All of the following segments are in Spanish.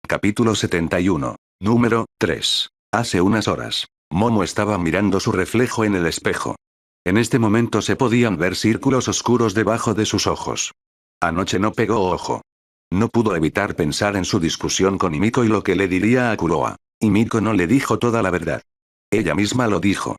Capítulo 71. Número 3. Hace unas horas. Momo estaba mirando su reflejo en el espejo. En este momento se podían ver círculos oscuros debajo de sus ojos. Anoche no pegó ojo. No pudo evitar pensar en su discusión con Himiko y lo que le diría a Kuroa. Himiko no le dijo toda la verdad. Ella misma lo dijo.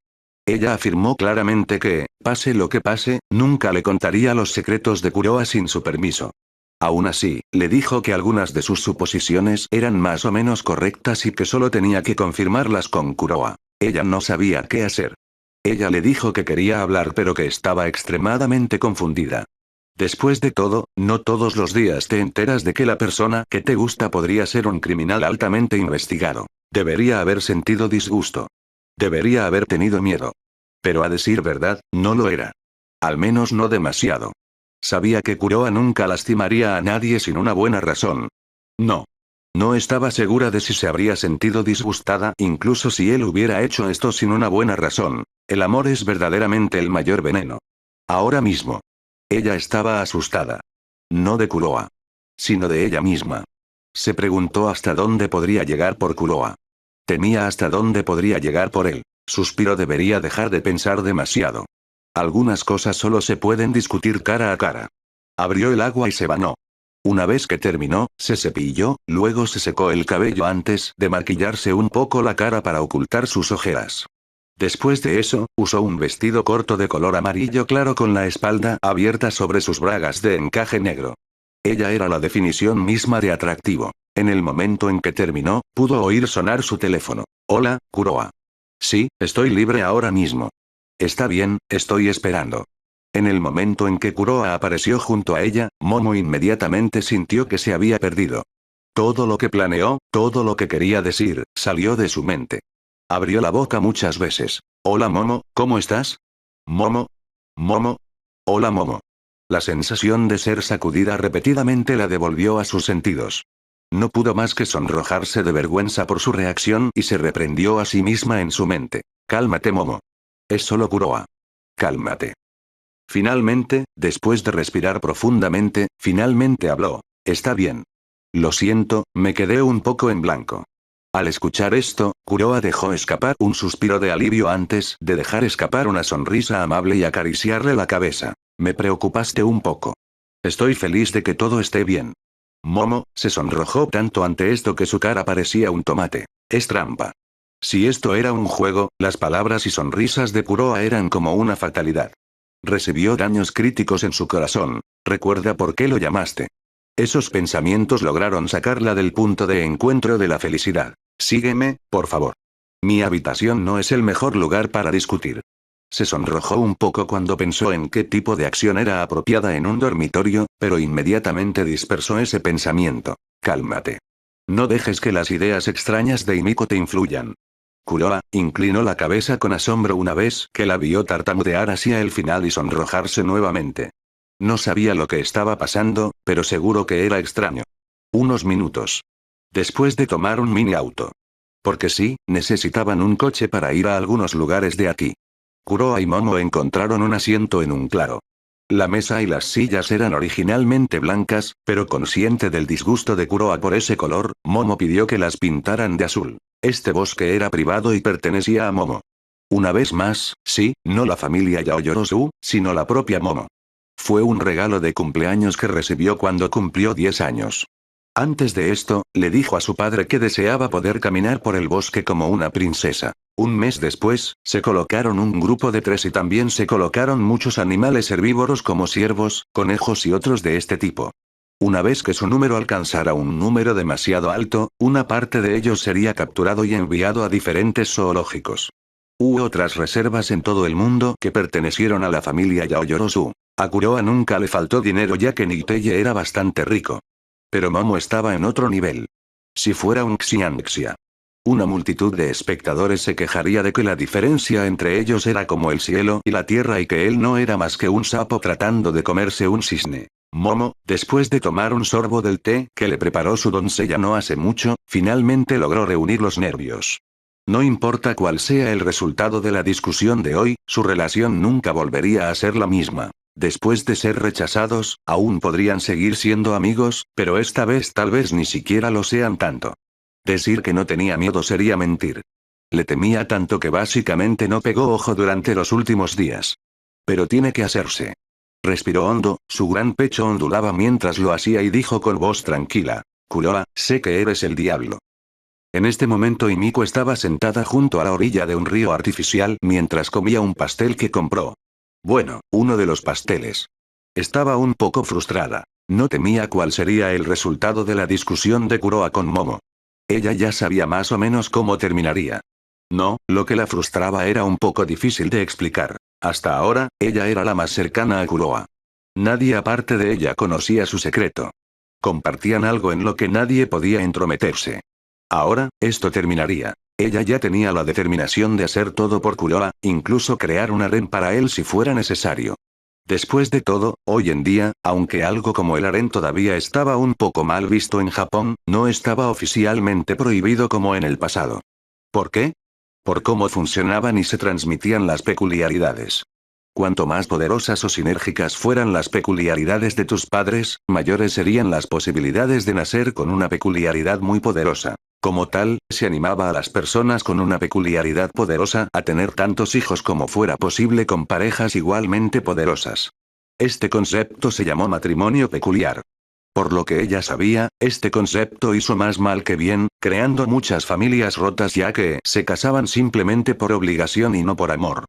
Ella afirmó claramente que, pase lo que pase, nunca le contaría los secretos de Kuroa sin su permiso. Aún así, le dijo que algunas de sus suposiciones eran más o menos correctas y que solo tenía que confirmarlas con Kuroa. Ella no sabía qué hacer. Ella le dijo que quería hablar pero que estaba extremadamente confundida. Después de todo, no todos los días te enteras de que la persona que te gusta podría ser un criminal altamente investigado. Debería haber sentido disgusto. Debería haber tenido miedo. Pero a decir verdad, no lo era. Al menos no demasiado. Sabía que Kuroa nunca lastimaría a nadie sin una buena razón. No. No estaba segura de si se habría sentido disgustada incluso si él hubiera hecho esto sin una buena razón. El amor es verdaderamente el mayor veneno. Ahora mismo. Ella estaba asustada. No de Kuroa. Sino de ella misma. Se preguntó hasta dónde podría llegar por Kuroa. Temía hasta dónde podría llegar por él. Suspiró. Debería dejar de pensar demasiado. Algunas cosas solo se pueden discutir cara a cara. Abrió el agua y se bañó. Una vez que terminó, se cepilló, luego se secó el cabello antes de maquillarse un poco la cara para ocultar sus ojeras. Después de eso, usó un vestido corto de color amarillo claro con la espalda abierta sobre sus bragas de encaje negro. Ella era la definición misma de atractivo. En el momento en que terminó, pudo oír sonar su teléfono. Hola, Kuroa. Sí, estoy libre ahora mismo. Está bien, estoy esperando. En el momento en que Kuroa apareció junto a ella, Momo inmediatamente sintió que se había perdido. Todo lo que planeó, todo lo que quería decir, salió de su mente. Abrió la boca muchas veces. Hola Momo, ¿cómo estás? Momo. Momo. Hola Momo. La sensación de ser sacudida repetidamente la devolvió a sus sentidos. No pudo más que sonrojarse de vergüenza por su reacción y se reprendió a sí misma en su mente. Cálmate Momo. Es solo Kuroa. Cálmate. Finalmente, después de respirar profundamente, finalmente habló. Está bien. Lo siento, me quedé un poco en blanco. Al escuchar esto, Kuroa dejó escapar un suspiro de alivio antes de dejar escapar una sonrisa amable y acariciarle la cabeza. Me preocupaste un poco. Estoy feliz de que todo esté bien. Momo se sonrojó tanto ante esto que su cara parecía un tomate. Es trampa. Si esto era un juego, las palabras y sonrisas de Kuroa eran como una fatalidad. Recibió daños críticos en su corazón. Recuerda por qué lo llamaste. Esos pensamientos lograron sacarla del punto de encuentro de la felicidad. Sígueme, por favor. Mi habitación no es el mejor lugar para discutir. Se sonrojó un poco cuando pensó en qué tipo de acción era apropiada en un dormitorio, pero inmediatamente dispersó ese pensamiento. Cálmate. No dejes que las ideas extrañas de Himiko te influyan. Kuroa inclinó la cabeza con asombro una vez que la vio tartamudear hacia el final y sonrojarse nuevamente. No sabía lo que estaba pasando, pero seguro que era extraño. Unos minutos. Después de tomar un mini auto. Porque sí, necesitaban un coche para ir a algunos lugares de aquí. Kuroa y Momo encontraron un asiento en un claro. La mesa y las sillas eran originalmente blancas, pero consciente del disgusto de Kuroa por ese color, Momo pidió que las pintaran de azul. Este bosque era privado y pertenecía a Momo. Una vez más, sí, no la familia Yaoyorozu, sino la propia Momo. Fue un regalo de cumpleaños que recibió cuando cumplió 10 años. Antes de esto, le dijo a su padre que deseaba poder caminar por el bosque como una princesa. Un mes después, se colocaron un grupo de 3 y también se colocaron muchos animales herbívoros como ciervos, conejos y otros de este tipo. Una vez que su número alcanzara un número demasiado alto, una parte de ellos sería capturado y enviado a diferentes zoológicos. Hubo otras reservas en todo el mundo que pertenecieron a la familia Yaoyorozu. A Kuroa nunca le faltó dinero ya que Niteye era bastante rico. Pero Momo estaba en otro nivel. Si fuera un Xianxia. Una multitud de espectadores se quejaría de que la diferencia entre ellos era como el cielo y la tierra y que él no era más que un sapo tratando de comerse un cisne. Momo, después de tomar un sorbo del té que le preparó su doncella no hace mucho, finalmente logró reunir los nervios. No importa cuál sea el resultado de la discusión de hoy, su relación nunca volvería a ser la misma. Después de ser rechazados, aún podrían seguir siendo amigos, pero esta vez tal vez ni siquiera lo sean tanto. Decir que no tenía miedo sería mentir. Le temía tanto que básicamente no pegó ojo durante los últimos días. Pero tiene que hacerse. Respiró hondo, su gran pecho ondulaba mientras lo hacía y dijo con voz tranquila: Kuroa, sé que eres el diablo. En este momento Himiko estaba sentada junto a la orilla de un río artificial mientras comía un pastel que compró. Bueno, uno de los pasteles. Estaba un poco frustrada. No temía cuál sería el resultado de la discusión de Kuroa con Momo. Ella ya sabía más o menos cómo terminaría. No, lo que la frustraba era un poco difícil de explicar. Hasta ahora, ella era la más cercana a Kuroa. Nadie aparte de ella conocía su secreto. Compartían algo en lo que nadie podía entrometerse. Ahora, esto terminaría. Ella ya tenía la determinación de hacer todo por Kuroa, incluso crear un harén para él si fuera necesario. Después de todo, hoy en día, aunque algo como el harén todavía estaba un poco mal visto en Japón, no estaba oficialmente prohibido como en el pasado. ¿Por qué? Por cómo funcionaban y se transmitían las peculiaridades. Cuanto más poderosas o sinérgicas fueran las peculiaridades de tus padres, mayores serían las posibilidades de nacer con una peculiaridad muy poderosa. Como tal, se animaba a las personas con una peculiaridad poderosa a tener tantos hijos como fuera posible con parejas igualmente poderosas. Este concepto se llamó matrimonio peculiar. Por lo que ella sabía, este concepto hizo más mal que bien, creando muchas familias rotas ya que se casaban simplemente por obligación y no por amor.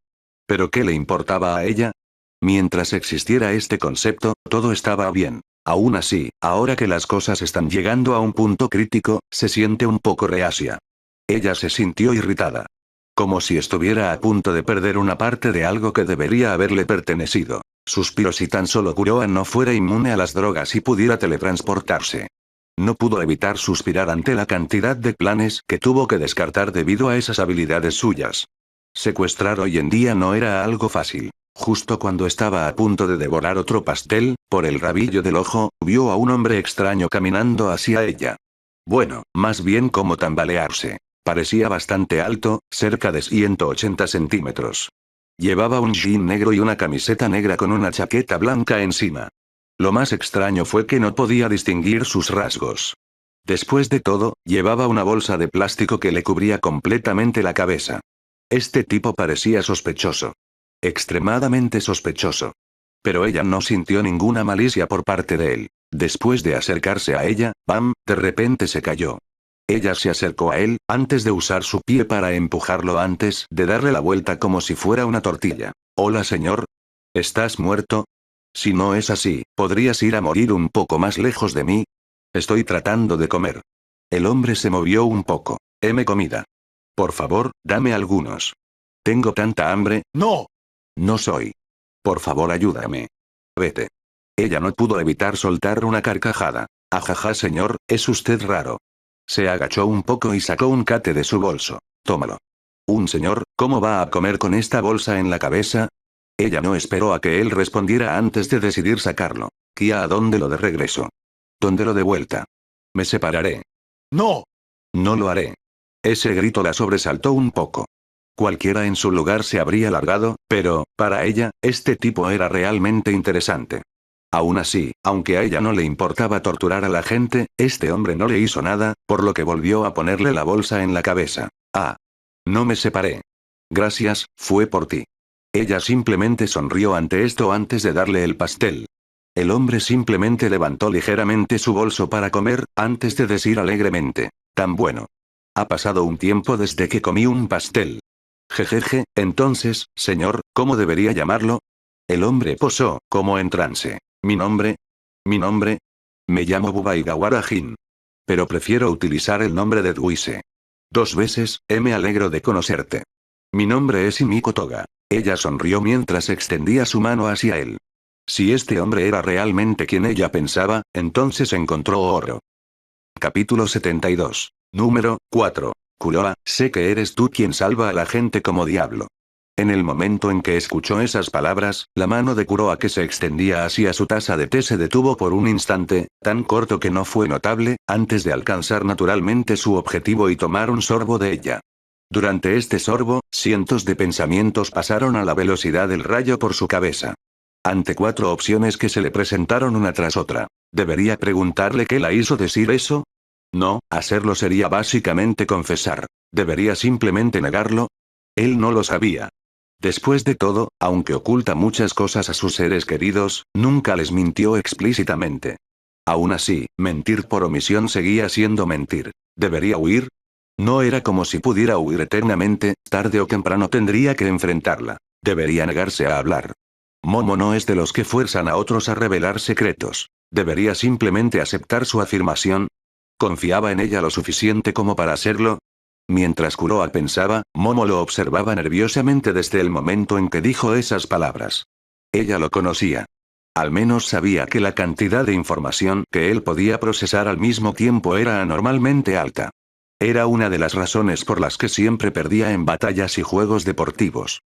¿Pero qué le importaba a ella? Mientras existiera este concepto, todo estaba bien. Aún así, ahora que las cosas están llegando a un punto crítico, se siente un poco reacia. Ella se sintió irritada. Como si estuviera a punto de perder una parte de algo que debería haberle pertenecido. Suspiró si tan solo Kuroa no fuera inmune a las drogas y pudiera teletransportarse. No pudo evitar suspirar ante la cantidad de planes que tuvo que descartar debido a esas habilidades suyas. Secuestrar hoy en día no era algo fácil. Justo cuando estaba a punto de devorar otro pastel, por el rabillo del ojo, vio a un hombre extraño caminando hacia ella. Bueno, más bien como tambalearse. Parecía bastante alto, cerca de 180 centímetros. Llevaba un jean negro y una camiseta negra con una chaqueta blanca encima. Lo más extraño fue que no podía distinguir sus rasgos. Después de todo, llevaba una bolsa de plástico que le cubría completamente la cabeza. Este tipo parecía sospechoso. Extremadamente sospechoso. Pero ella no sintió ninguna malicia por parte de él. Después de acercarse a ella, ¡bam!, de repente se cayó. Ella se acercó a él, antes de usar su pie para empujarlo antes de darle la vuelta como si fuera una tortilla. Hola señor. ¿Estás muerto? Si no es así, ¿podrías ir a morir un poco más lejos de mí? Estoy tratando de comer. El hombre se movió un poco. Heme comida. Por favor, dame algunos. Tengo tanta hambre. ¡No! No soy. Por favor, ayúdame. Vete. Ella no pudo evitar soltar una carcajada. Ajaja, señor, es usted raro. Se agachó un poco y sacó un cate de su bolso. Tómalo. Un señor, ¿cómo va a comer con esta bolsa en la cabeza? Ella no esperó a que él respondiera antes de decidir sacarlo. Kia, ¿a dónde lo de regreso? ¿Dónde lo de vuelta? Me separaré. ¡No! No lo haré. Ese grito la sobresaltó un poco. Cualquiera en su lugar se habría largado, pero, para ella, este tipo era realmente interesante. Aún así, aunque a ella no le importaba torturar a la gente, este hombre no le hizo nada, por lo que volvió a ponerle la bolsa en la cabeza. Ah. No me separé. Gracias, fue por ti. Ella simplemente sonrió ante esto antes de darle el pastel. El hombre simplemente levantó ligeramente su bolso para comer, antes de decir alegremente: tan bueno. Ha pasado un tiempo desde que comí un pastel. Jejeje, entonces, señor, ¿cómo debería llamarlo? El hombre posó, como en trance. ¿Mi nombre? ¿Mi nombre? Me llamo Bubaigawara Jin. Pero prefiero utilizar el nombre de Duise. 2 veces, me alegro de conocerte. Mi nombre es Himiko Toga. Ella sonrió mientras extendía su mano hacia él. Si este hombre era realmente quien ella pensaba, entonces encontró oro. Capítulo 72. Número 4. Kuroa, sé que eres tú quien salva a la gente como diablo. En el momento en que escuchó esas palabras, la mano de Kuroa que se extendía hacia su taza de té se detuvo por un instante, tan corto que no fue notable, antes de alcanzar naturalmente su objetivo y tomar un sorbo de ella. Durante este sorbo, cientos de pensamientos pasaron a la velocidad del rayo por su cabeza. Ante 4 opciones que se le presentaron una tras otra. ¿Debería preguntarle qué la hizo decir eso? No, hacerlo sería básicamente confesar. ¿Debería simplemente negarlo? Él no lo sabía. Después de todo, aunque oculta muchas cosas a sus seres queridos, nunca les mintió explícitamente. Aún así, mentir por omisión seguía siendo mentir. ¿Debería huir? No era como si pudiera huir eternamente, tarde o temprano tendría que enfrentarla. Debería negarse a hablar. Momo no es de los que fuerzan a otros a revelar secretos. ¿Debería simplemente aceptar su afirmación? ¿Confiaba en ella lo suficiente como para hacerlo? Mientras Kuroa pensaba, Momo lo observaba nerviosamente desde el momento en que dijo esas palabras. Ella lo conocía. Al menos sabía que la cantidad de información que él podía procesar al mismo tiempo era anormalmente alta. Era una de las razones por las que siempre perdía en batallas y juegos deportivos.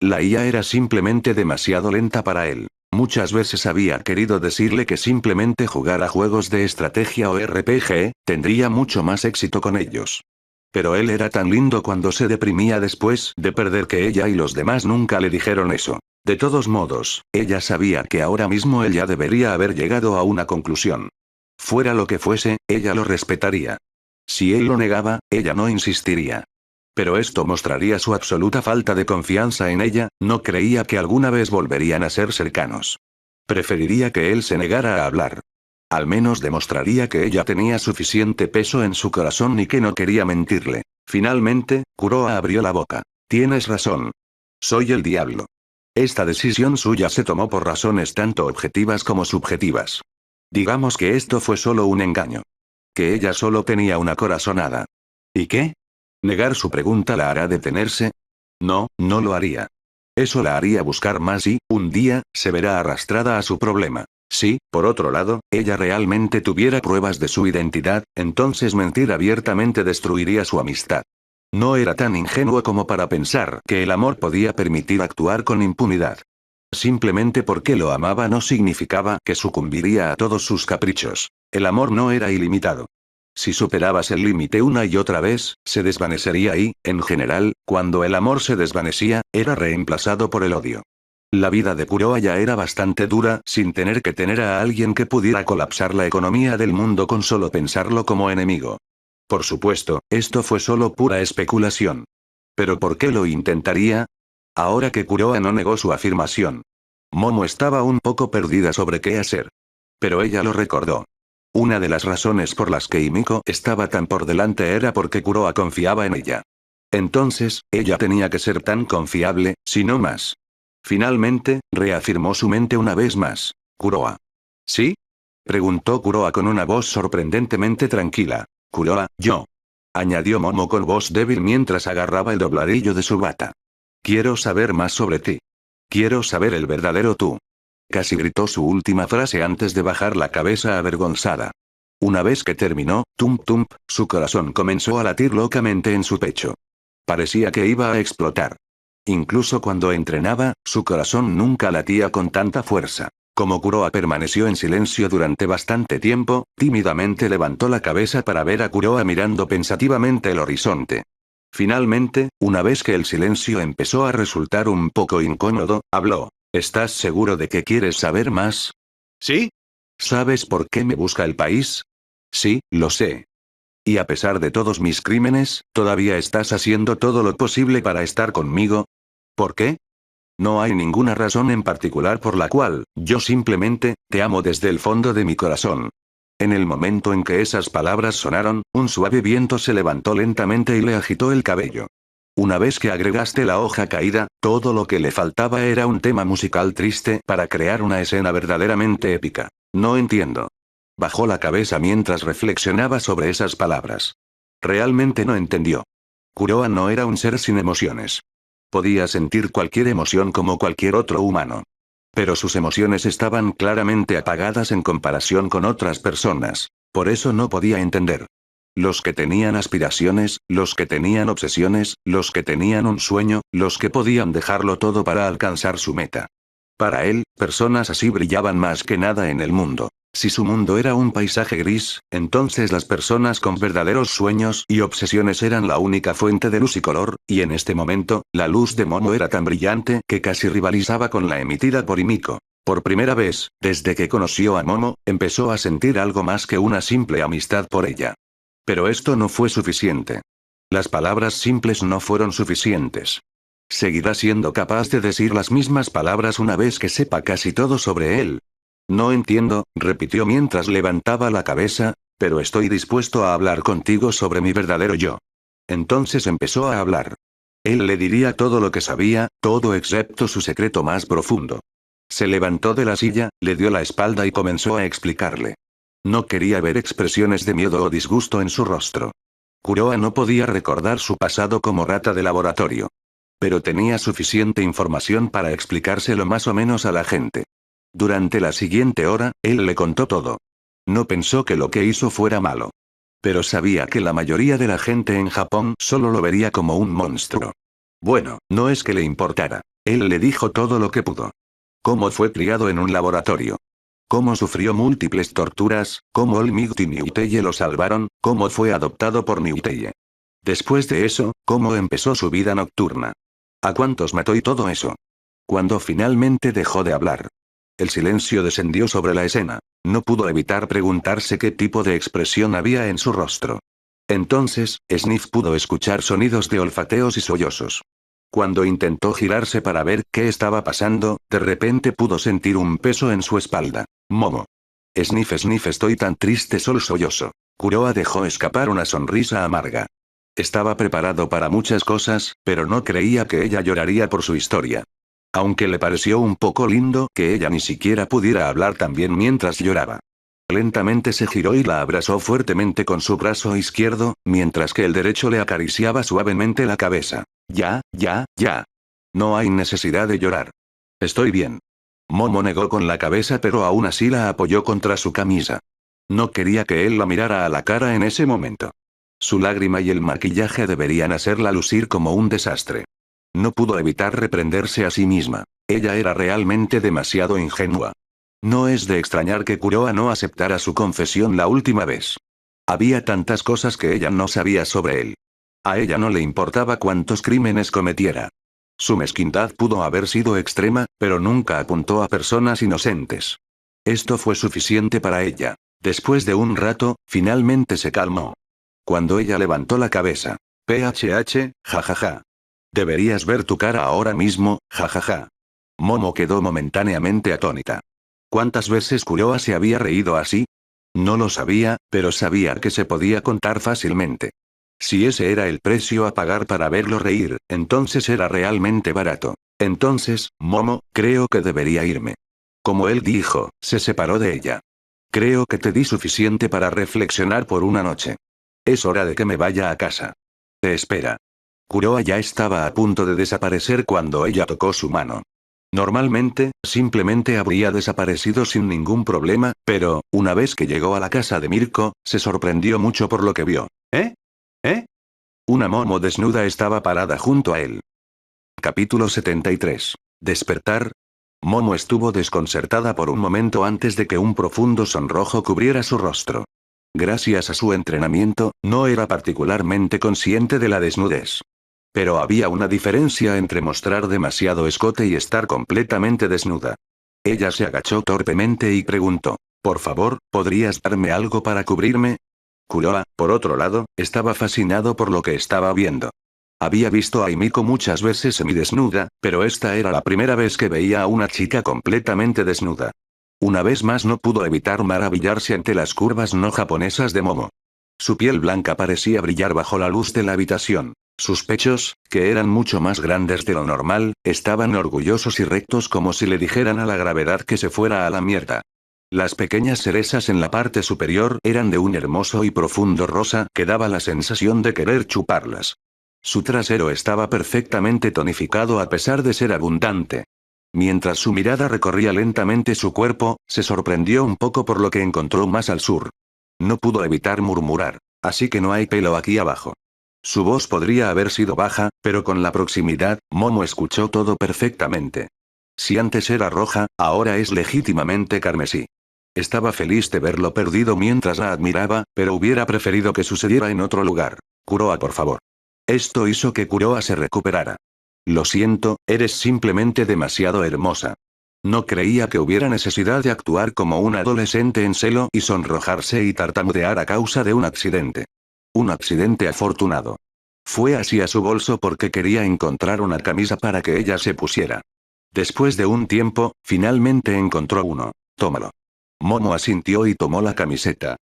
La IA era simplemente demasiado lenta para él. Muchas veces había querido decirle que simplemente jugara juegos de estrategia o RPG, tendría mucho más éxito con ellos. Pero él era tan lindo cuando se deprimía después de perder que ella y los demás nunca le dijeron eso. De todos modos, ella sabía que ahora mismo ella debería haber llegado a una conclusión. Fuera lo que fuese, ella lo respetaría. Si él lo negaba, ella no insistiría. Pero esto mostraría su absoluta falta de confianza en ella, no creía que alguna vez volverían a ser cercanos. Preferiría que él se negara a hablar. Al menos demostraría que ella tenía suficiente peso en su corazón y que no quería mentirle. Finalmente, Kuroa abrió la boca. Tienes razón. Soy el diablo. Esta decisión suya se tomó por razones tanto objetivas como subjetivas. Digamos que esto fue solo un engaño. Que ella solo tenía una corazonada. ¿Y qué? ¿Negar su pregunta la hará detenerse? No, no lo haría. Eso la haría buscar más y, un día, se verá arrastrada a su problema. Si, por otro lado, ella realmente tuviera pruebas de su identidad, entonces mentir abiertamente destruiría su amistad. No era tan ingenuo como para pensar que el amor podía permitir actuar con impunidad. Simplemente porque lo amaba no significaba que sucumbiría a todos sus caprichos. El amor no era ilimitado. Si superabas el límite una y otra vez, se desvanecería y, en general, cuando el amor se desvanecía, era reemplazado por el odio. La vida de Kuroa ya era bastante dura, sin tener que tener a alguien que pudiera colapsar la economía del mundo con solo pensarlo como enemigo. Por supuesto, esto fue solo pura especulación. ¿Pero por qué lo intentaría? Ahora que Kuroa no negó su afirmación. Momo estaba un poco perdida sobre qué hacer. Pero ella lo recordó. Una de las razones por las que Himiko estaba tan por delante era porque Kuroa confiaba en ella. Entonces, ella tenía que ser tan confiable, si no más. Finalmente, reafirmó su mente una vez más. Kuroa. ¿Sí? Preguntó Kuroa con una voz sorprendentemente tranquila. Kuroa, yo. Añadió Momo con voz débil mientras agarraba el dobladillo de su bata. Quiero saber más sobre ti. Quiero saber el verdadero tú. Casi gritó su última frase antes de bajar la cabeza avergonzada. Una vez que terminó, tump tump, su corazón comenzó a latir locamente en su pecho. Parecía que iba a explotar. Incluso cuando entrenaba, su corazón nunca latía con tanta fuerza. Como Kuroa permaneció en silencio durante bastante tiempo, tímidamente levantó la cabeza para ver a Kuroa mirando pensativamente el horizonte. Finalmente, una vez que el silencio empezó a resultar un poco incómodo, habló. ¿Estás seguro de que quieres saber más? ¿Sí? ¿Sabes por qué me busca el país? Sí, lo sé. Y a pesar de todos mis crímenes, ¿todavía estás haciendo todo lo posible para estar conmigo? ¿Por qué? No hay ninguna razón en particular por la cual, yo simplemente, te amo desde el fondo de mi corazón. En el momento en que esas palabras sonaron, un suave viento se levantó lentamente y le agitó el cabello. Una vez que agregaste la hoja caída, todo lo que le faltaba era un tema musical triste para crear una escena verdaderamente épica. No entiendo. Bajó la cabeza mientras reflexionaba sobre esas palabras. Realmente no entendió. Kuroa no era un ser sin emociones. Podía sentir cualquier emoción como cualquier otro humano. Pero sus emociones estaban claramente apagadas en comparación con otras personas. Por eso no podía entender. Los que tenían aspiraciones, los que tenían obsesiones, los que tenían un sueño, los que podían dejarlo todo para alcanzar su meta. Para él, personas así brillaban más que nada en el mundo. Si su mundo era un paisaje gris, entonces las personas con verdaderos sueños y obsesiones eran la única fuente de luz y color, y en este momento, la luz de Momo era tan brillante que casi rivalizaba con la emitida por Himiko. Por primera vez, desde que conoció a Momo, empezó a sentir algo más que una simple amistad por ella. Pero esto no fue suficiente. Las palabras simples no fueron suficientes. ¿Seguirá siendo capaz de decir las mismas palabras una vez que sepa casi todo sobre él? No entiendo, repitió mientras levantaba la cabeza, pero estoy dispuesto a hablar contigo sobre mi verdadero yo. Entonces empezó a hablar. Él le diría todo lo que sabía, todo excepto su secreto más profundo. Se levantó de la silla, le dio la espalda y comenzó a explicarle. No quería ver expresiones de miedo o disgusto en su rostro. Kuroa no podía recordar su pasado como rata de laboratorio. Pero tenía suficiente información para explicárselo más o menos a la gente. Durante la siguiente hora, él le contó todo. No pensó que lo que hizo fuera malo. Pero sabía que la mayoría de la gente en Japón solo lo vería como un monstruo. Bueno, no es que le importara. Él le dijo todo lo que pudo. Cómo fue criado en un laboratorio. Cómo sufrió múltiples torturas, cómo Olmigt y Niuteye lo salvaron, cómo fue adoptado por Niuteye. Después de eso, cómo empezó su vida nocturna. ¿A cuántos mató y todo eso? Cuando finalmente dejó de hablar. El silencio descendió sobre la escena. No pudo evitar preguntarse qué tipo de expresión había en su rostro. Entonces, Sniff pudo escuchar sonidos de olfateos y sollozos. Cuando intentó girarse para ver qué estaba pasando, de repente pudo sentir un peso en su espalda. Momo. Sniff, Sniff, estoy tan triste, solo sollozo. Kuroa dejó escapar una sonrisa amarga. Estaba preparado para muchas cosas, pero no creía que ella lloraría por su historia. Aunque le pareció un poco lindo que ella ni siquiera pudiera hablar también mientras lloraba. Lentamente se giró y la abrazó fuertemente con su brazo izquierdo, mientras que el derecho le acariciaba suavemente la cabeza. Ya. No hay necesidad de llorar. Estoy bien. Momo negó con la cabeza, pero aún así la apoyó contra su camisa. No quería que él la mirara a la cara en ese momento. Su lágrima y el maquillaje deberían hacerla lucir como un desastre. No pudo evitar reprenderse a sí misma. Ella era realmente demasiado ingenua. No es de extrañar que Kuroa no aceptara su confesión la última vez. Había tantas cosas que ella no sabía sobre él. A ella no le importaba cuántos crímenes cometiera. Su mezquindad pudo haber sido extrema, pero nunca apuntó a personas inocentes. Esto fue suficiente para ella. Después de un rato, finalmente se calmó. Cuando ella levantó la cabeza. PHH, jajaja. Deberías ver tu cara ahora mismo, jajaja. Momo quedó momentáneamente atónita. ¿Cuántas veces Kuroa se había reído así? No lo sabía, pero sabía que se podía contar fácilmente. Si ese era el precio a pagar para verlo reír, entonces era realmente barato. Entonces, Momo, creo que debería irme. Como él dijo, se separó de ella. Creo que te di suficiente para reflexionar por una noche. Es hora de que me vaya a casa. Te espera. Kuroa ya estaba a punto de desaparecer cuando ella tocó su mano. Normalmente, simplemente habría desaparecido sin ningún problema, pero, una vez que llegó a la casa de Mirko, se sorprendió mucho por lo que vio. ¿Eh? Una Momo desnuda estaba parada junto a él. Capítulo 73. Despertar. Momo estuvo desconcertada por un momento antes de que un profundo sonrojo cubriera su rostro. Gracias a su entrenamiento, no era particularmente consciente de la desnudez. Pero había una diferencia entre mostrar demasiado escote y estar completamente desnuda. Ella se agachó torpemente y preguntó, «Por favor, ¿podrías darme algo para cubrirme?» Kuroa, por otro lado, estaba fascinado por lo que estaba viendo. Había visto a Himiko muchas veces semidesnuda, pero esta era la primera vez que veía a una chica completamente desnuda. Una vez más no pudo evitar maravillarse ante las curvas no japonesas de Momo. Su piel blanca parecía brillar bajo la luz de la habitación. Sus pechos, que eran mucho más grandes de lo normal, estaban orgullosos y rectos como si le dijeran a la gravedad que se fuera a la mierda. Las pequeñas cerezas en la parte superior eran de un hermoso y profundo rosa que daba la sensación de querer chuparlas. Su trasero estaba perfectamente tonificado a pesar de ser abundante. Mientras su mirada recorría lentamente su cuerpo, se sorprendió un poco por lo que encontró más al sur. No pudo evitar murmurar, «Así que no hay pelo aquí abajo». Su voz podría haber sido baja, pero con la proximidad, Momo escuchó todo perfectamente. Si antes era roja, ahora es legítimamente carmesí. Estaba feliz de verlo perdido mientras la admiraba, pero hubiera preferido que sucediera en otro lugar. «Kuroa, por favor». Esto hizo que Kuroa se recuperara. «Lo siento, eres simplemente demasiado hermosa». No creía que hubiera necesidad de actuar como un adolescente en celo y sonrojarse y tartamudear a causa de un accidente. Un accidente afortunado. Fue hacia su bolso porque quería encontrar una camisa para que ella se pusiera. Después de un tiempo, finalmente encontró uno. Tómalo. Momo asintió y tomó la camiseta.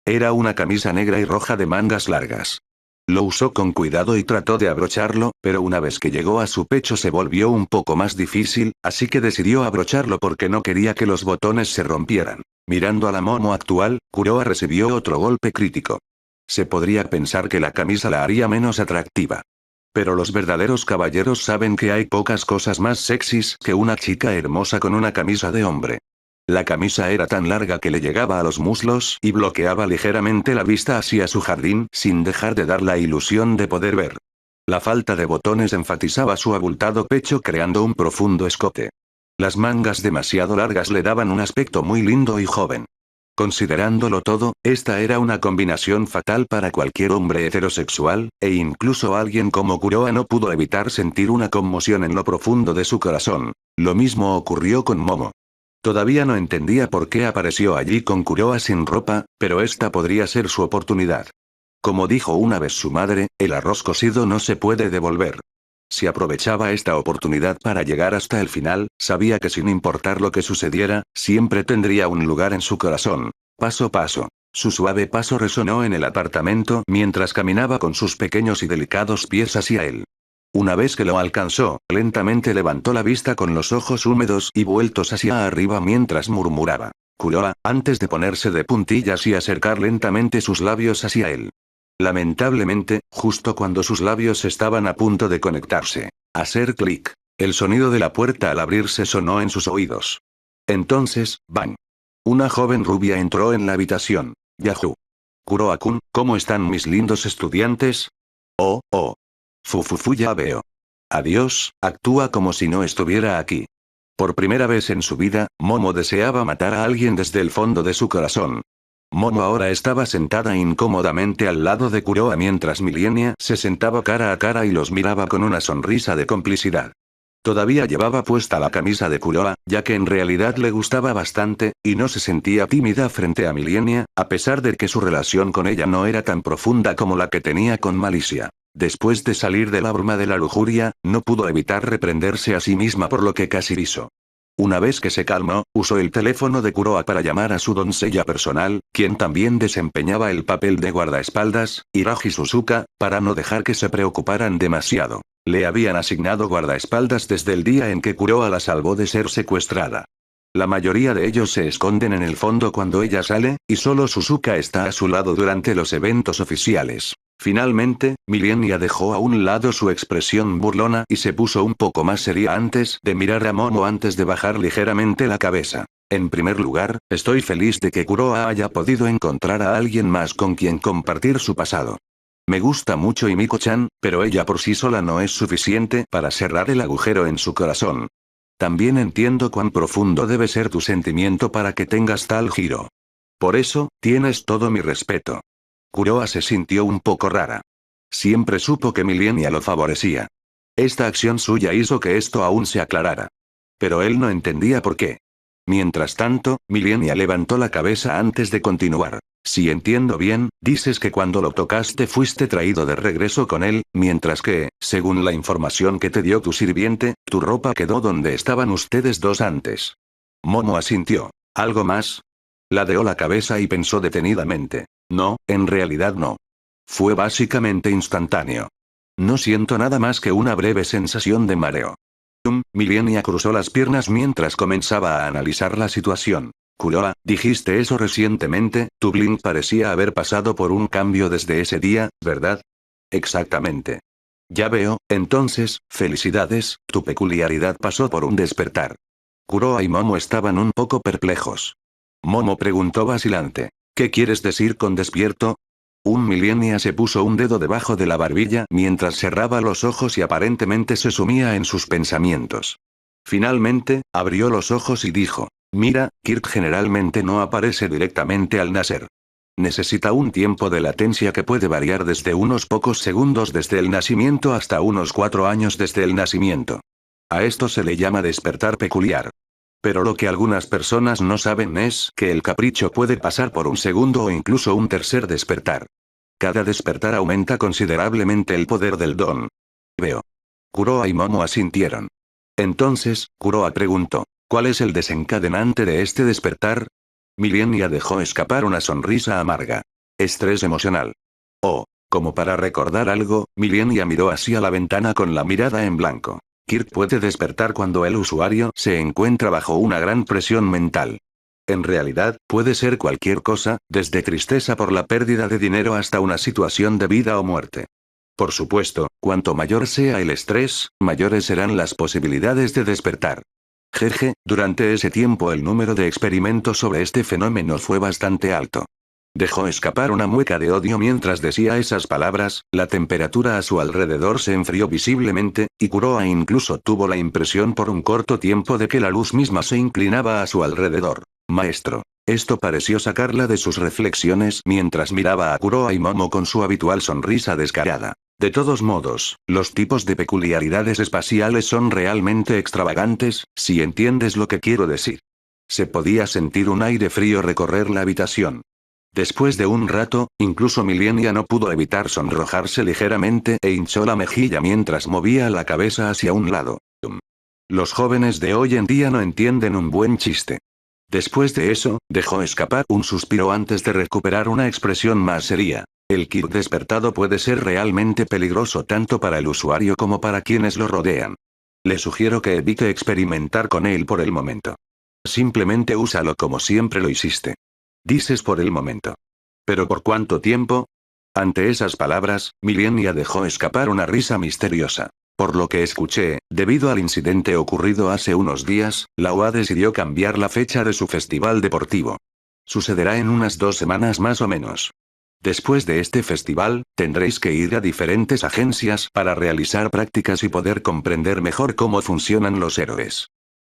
Era una camisa negra y roja de mangas largas. Lo usó con cuidado y trató de abrocharlo, pero una vez que llegó a su pecho se volvió un poco más difícil, así que decidió abrocharlo porque no quería que los botones se rompieran. Mirando a la Momo actual, Kuroa recibió otro golpe crítico. Se podría pensar que la camisa la haría menos atractiva. Pero los verdaderos caballeros saben que hay pocas cosas más sexys que una chica hermosa con una camisa de hombre. La camisa era tan larga que le llegaba a los muslos y bloqueaba ligeramente la vista hacia su jardín sin dejar de dar la ilusión de poder ver. La falta de botones enfatizaba su abultado pecho creando un profundo escote. Las mangas demasiado largas le daban un aspecto muy lindo y joven. Considerándolo todo, esta era una combinación fatal para cualquier hombre heterosexual, e incluso alguien como Kuroa no pudo evitar sentir una conmoción en lo profundo de su corazón. Lo mismo ocurrió con Momo. Todavía no entendía por qué apareció allí con Kuroa sin ropa, pero esta podría ser su oportunidad. Como dijo una vez su madre, el arroz cocido no se puede devolver. Si aprovechaba esta oportunidad para llegar hasta el final, sabía que sin importar lo que sucediera, siempre tendría un lugar en su corazón. Paso a paso. Su suave paso resonó en el apartamento mientras caminaba con sus pequeños y delicados pies hacia él. Una vez que lo alcanzó, lentamente levantó la vista con los ojos húmedos y vueltos hacia arriba mientras murmuraba. Kuroa, antes de ponerse de puntillas y acercar lentamente sus labios hacia él. Lamentablemente, justo cuando sus labios estaban a punto de conectarse. Hacer clic. El sonido de la puerta al abrirse sonó en sus oídos. Entonces, ¡bang! Una joven rubia entró en la habitación. Yahoo. Kuroa-kun, ¿cómo están mis lindos estudiantes? Oh, oh. Fufufu, ya veo. Adiós, actúa como si no estuviera aquí. Por primera vez en su vida, Momo deseaba matar a alguien desde el fondo de su corazón. Momo ahora estaba sentada incómodamente al lado de Kuroa mientras Milenia se sentaba cara a cara y los miraba con una sonrisa de complicidad. Todavía llevaba puesta la camisa de Kuroa, ya que en realidad le gustaba bastante, y no se sentía tímida frente a Milenia, a pesar de que su relación con ella no era tan profunda como la que tenía con Malicia. Después de salir de la bruma de la lujuria, no pudo evitar reprenderse a sí misma por lo que casi hizo. Una vez que se calmó, usó el teléfono de Kuroa para llamar a su doncella personal, quien también desempeñaba el papel de guardaespaldas, Hiraji Suzuka, para no dejar que se preocuparan demasiado. Le habían asignado guardaespaldas desde el día en que Kuroa la salvó de ser secuestrada. La mayoría de ellos se esconden en el fondo cuando ella sale, y solo Suzuka está a su lado durante los eventos oficiales. Finalmente, Milenia dejó a un lado su expresión burlona y se puso un poco más seria antes de mirar a Momo antes de bajar ligeramente la cabeza. En primer lugar, estoy feliz de que Kuroa haya podido encontrar a alguien más con quien compartir su pasado. Me gusta mucho Himiko-chan, pero ella por sí sola no es suficiente para cerrar el agujero en su corazón. También entiendo cuán profundo debe ser tu sentimiento para que tengas tal giro. Por eso, tienes todo mi respeto. Kuroa se sintió un poco rara. Siempre supo que Milenia lo favorecía. Esta acción suya hizo que esto aún se aclarara. Pero él no entendía por qué. Mientras tanto, Milenia levantó la cabeza antes de continuar. Si entiendo bien, dices que cuando lo tocaste fuiste traído de regreso con él, mientras que, según la información que te dio tu sirviente, tu ropa quedó donde estaban ustedes dos antes. Momo asintió. ¿Algo más? Ladeó la cabeza y pensó detenidamente. No, en realidad no. Fue básicamente instantáneo. No siento nada más que una breve sensación de mareo. Milenia cruzó las piernas mientras comenzaba a analizar la situación. Kuroa, dijiste eso recientemente, tu blink parecía haber pasado por un cambio desde ese día, ¿verdad? Exactamente. Ya veo, entonces, felicidades, tu peculiaridad pasó por un despertar. Kuroa y Momo estaban un poco perplejos. Momo preguntó vacilante. ¿Qué quieres decir con despierto? Milenia se puso un dedo debajo de la barbilla mientras cerraba los ojos y aparentemente se sumía en sus pensamientos. Finalmente, abrió los ojos y dijo, mira, Kirk generalmente no aparece directamente al nacer. Necesita un tiempo de latencia que puede variar desde unos pocos segundos desde el nacimiento hasta unos 4 años desde el nacimiento. A esto se le llama despertar peculiar. Pero lo que algunas personas no saben es que el capricho puede pasar por un segundo o incluso un tercer despertar. Cada despertar aumenta considerablemente el poder del don. Veo. Kuroa y Momo asintieron. Entonces, Kuroa preguntó, ¿cuál es el desencadenante de este despertar? Milenia dejó escapar una sonrisa amarga. Estrés emocional. Oh, como para recordar algo, Milenia miró hacia la ventana con la mirada en blanco. Kirk puede despertar cuando el usuario se encuentra bajo una gran presión mental. En realidad, puede ser cualquier cosa, desde tristeza por la pérdida de dinero hasta una situación de vida o muerte. Por supuesto, cuanto mayor sea el estrés, mayores serán las posibilidades de despertar. Jeje, durante ese tiempo el número de experimentos sobre este fenómeno fue bastante alto. Dejó escapar una mueca de odio mientras decía esas palabras, la temperatura a su alrededor se enfrió visiblemente, y Kuroa incluso tuvo la impresión por un corto tiempo de que la luz misma se inclinaba a su alrededor. Maestro. Esto pareció sacarla de sus reflexiones mientras miraba a Kuroa y Momo con su habitual sonrisa descarada. De todos modos, los tipos de peculiaridades espaciales son realmente extravagantes, si entiendes lo que quiero decir. Se podía sentir un aire frío recorrer la habitación. Después de un rato, incluso Milenia no pudo evitar sonrojarse ligeramente e hinchó la mejilla mientras movía la cabeza hacia un lado. Los jóvenes de hoy en día no entienden un buen chiste. Después de eso, dejó escapar un suspiro antes de recuperar una expresión más seria. El Kirk despertado puede ser realmente peligroso tanto para el usuario como para quienes lo rodean. Le sugiero que evite experimentar con él por el momento. Simplemente úsalo como siempre lo hiciste. Dices por el momento. ¿Pero por cuánto tiempo? Ante esas palabras, Milenia dejó escapar una risa misteriosa. Por lo que escuché, debido al incidente ocurrido hace unos días, la UA decidió cambiar la fecha de su festival deportivo. Sucederá en unas 2 semanas más o menos. Después de este festival, tendréis que ir a diferentes agencias para realizar prácticas y poder comprender mejor cómo funcionan los héroes.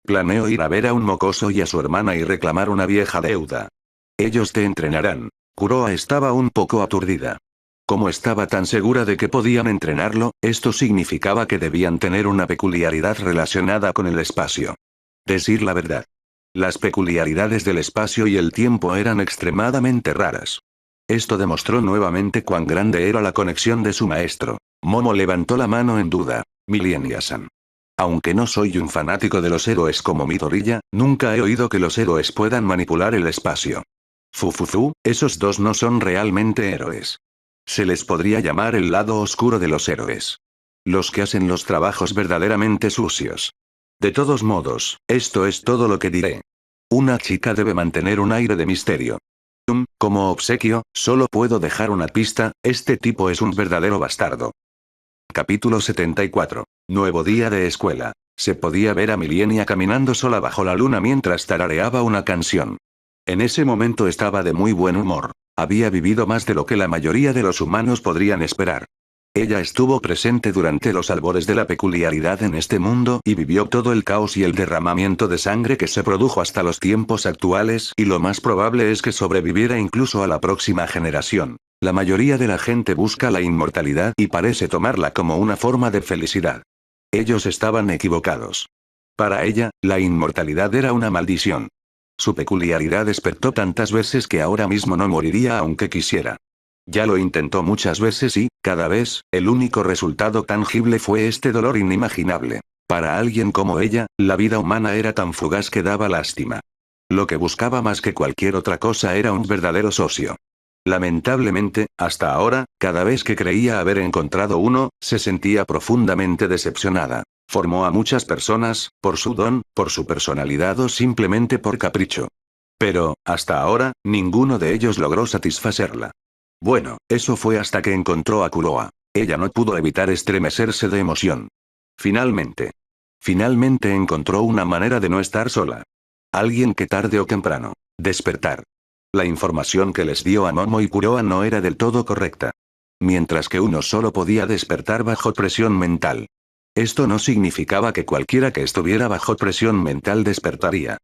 Planeo ir a ver a un mocoso y a su hermana y reclamar una vieja deuda. Ellos te entrenarán. Kuroa estaba un poco aturdida. Como estaba tan segura de que podían entrenarlo, esto significaba que debían tener una peculiaridad relacionada con el espacio. Decir la verdad. Las peculiaridades del espacio y el tiempo eran extremadamente raras. Esto demostró nuevamente cuán grande era la conexión de su maestro. Momo levantó la mano en duda. Milenia-san. Aunque no soy un fanático de los héroes como Midoriya, nunca he oído que los héroes puedan manipular el espacio. Fufufu, esos dos no son realmente héroes. Se les podría llamar el lado oscuro de los héroes. Los que hacen los trabajos verdaderamente sucios. De todos modos, esto es todo lo que diré. Una chica debe mantener un aire de misterio. Como obsequio, solo puedo dejar una pista, este tipo es un verdadero bastardo. Capítulo 74. Nuevo día de escuela. Se podía ver a Milenia caminando sola bajo la luna mientras tarareaba una canción. En ese momento estaba de muy buen humor. Había vivido más de lo que la mayoría de los humanos podrían esperar. Ella estuvo presente durante los albores de la peculiaridad en este mundo y vivió todo el caos y el derramamiento de sangre que se produjo hasta los tiempos actuales y lo más probable es que sobreviviera incluso a la próxima generación. La mayoría de la gente busca la inmortalidad y parece tomarla como una forma de felicidad. Ellos estaban equivocados. Para ella, la inmortalidad era una maldición. Su peculiaridad despertó tantas veces que ahora mismo no moriría aunque quisiera. Ya lo intentó muchas veces y, cada vez, el único resultado tangible fue este dolor inimaginable. Para alguien como ella, la vida humana era tan fugaz que daba lástima. Lo que buscaba más que cualquier otra cosa era un verdadero socio. Lamentablemente, hasta ahora, cada vez que creía haber encontrado uno, se sentía profundamente decepcionada. Formó a muchas personas, por su don, por su personalidad o simplemente por capricho. Pero, hasta ahora, ninguno de ellos logró satisfacerla. Bueno, eso fue hasta que encontró a Kuroa. Ella no pudo evitar estremecerse de emoción. Finalmente. Finalmente encontró una manera de no estar sola. Alguien que tarde o temprano. Despertar. La información que les dio a Momo y Kuroa no era del todo correcta. Mientras que uno solo podía despertar bajo presión mental. Esto no significaba que cualquiera que estuviera bajo presión mental despertaría.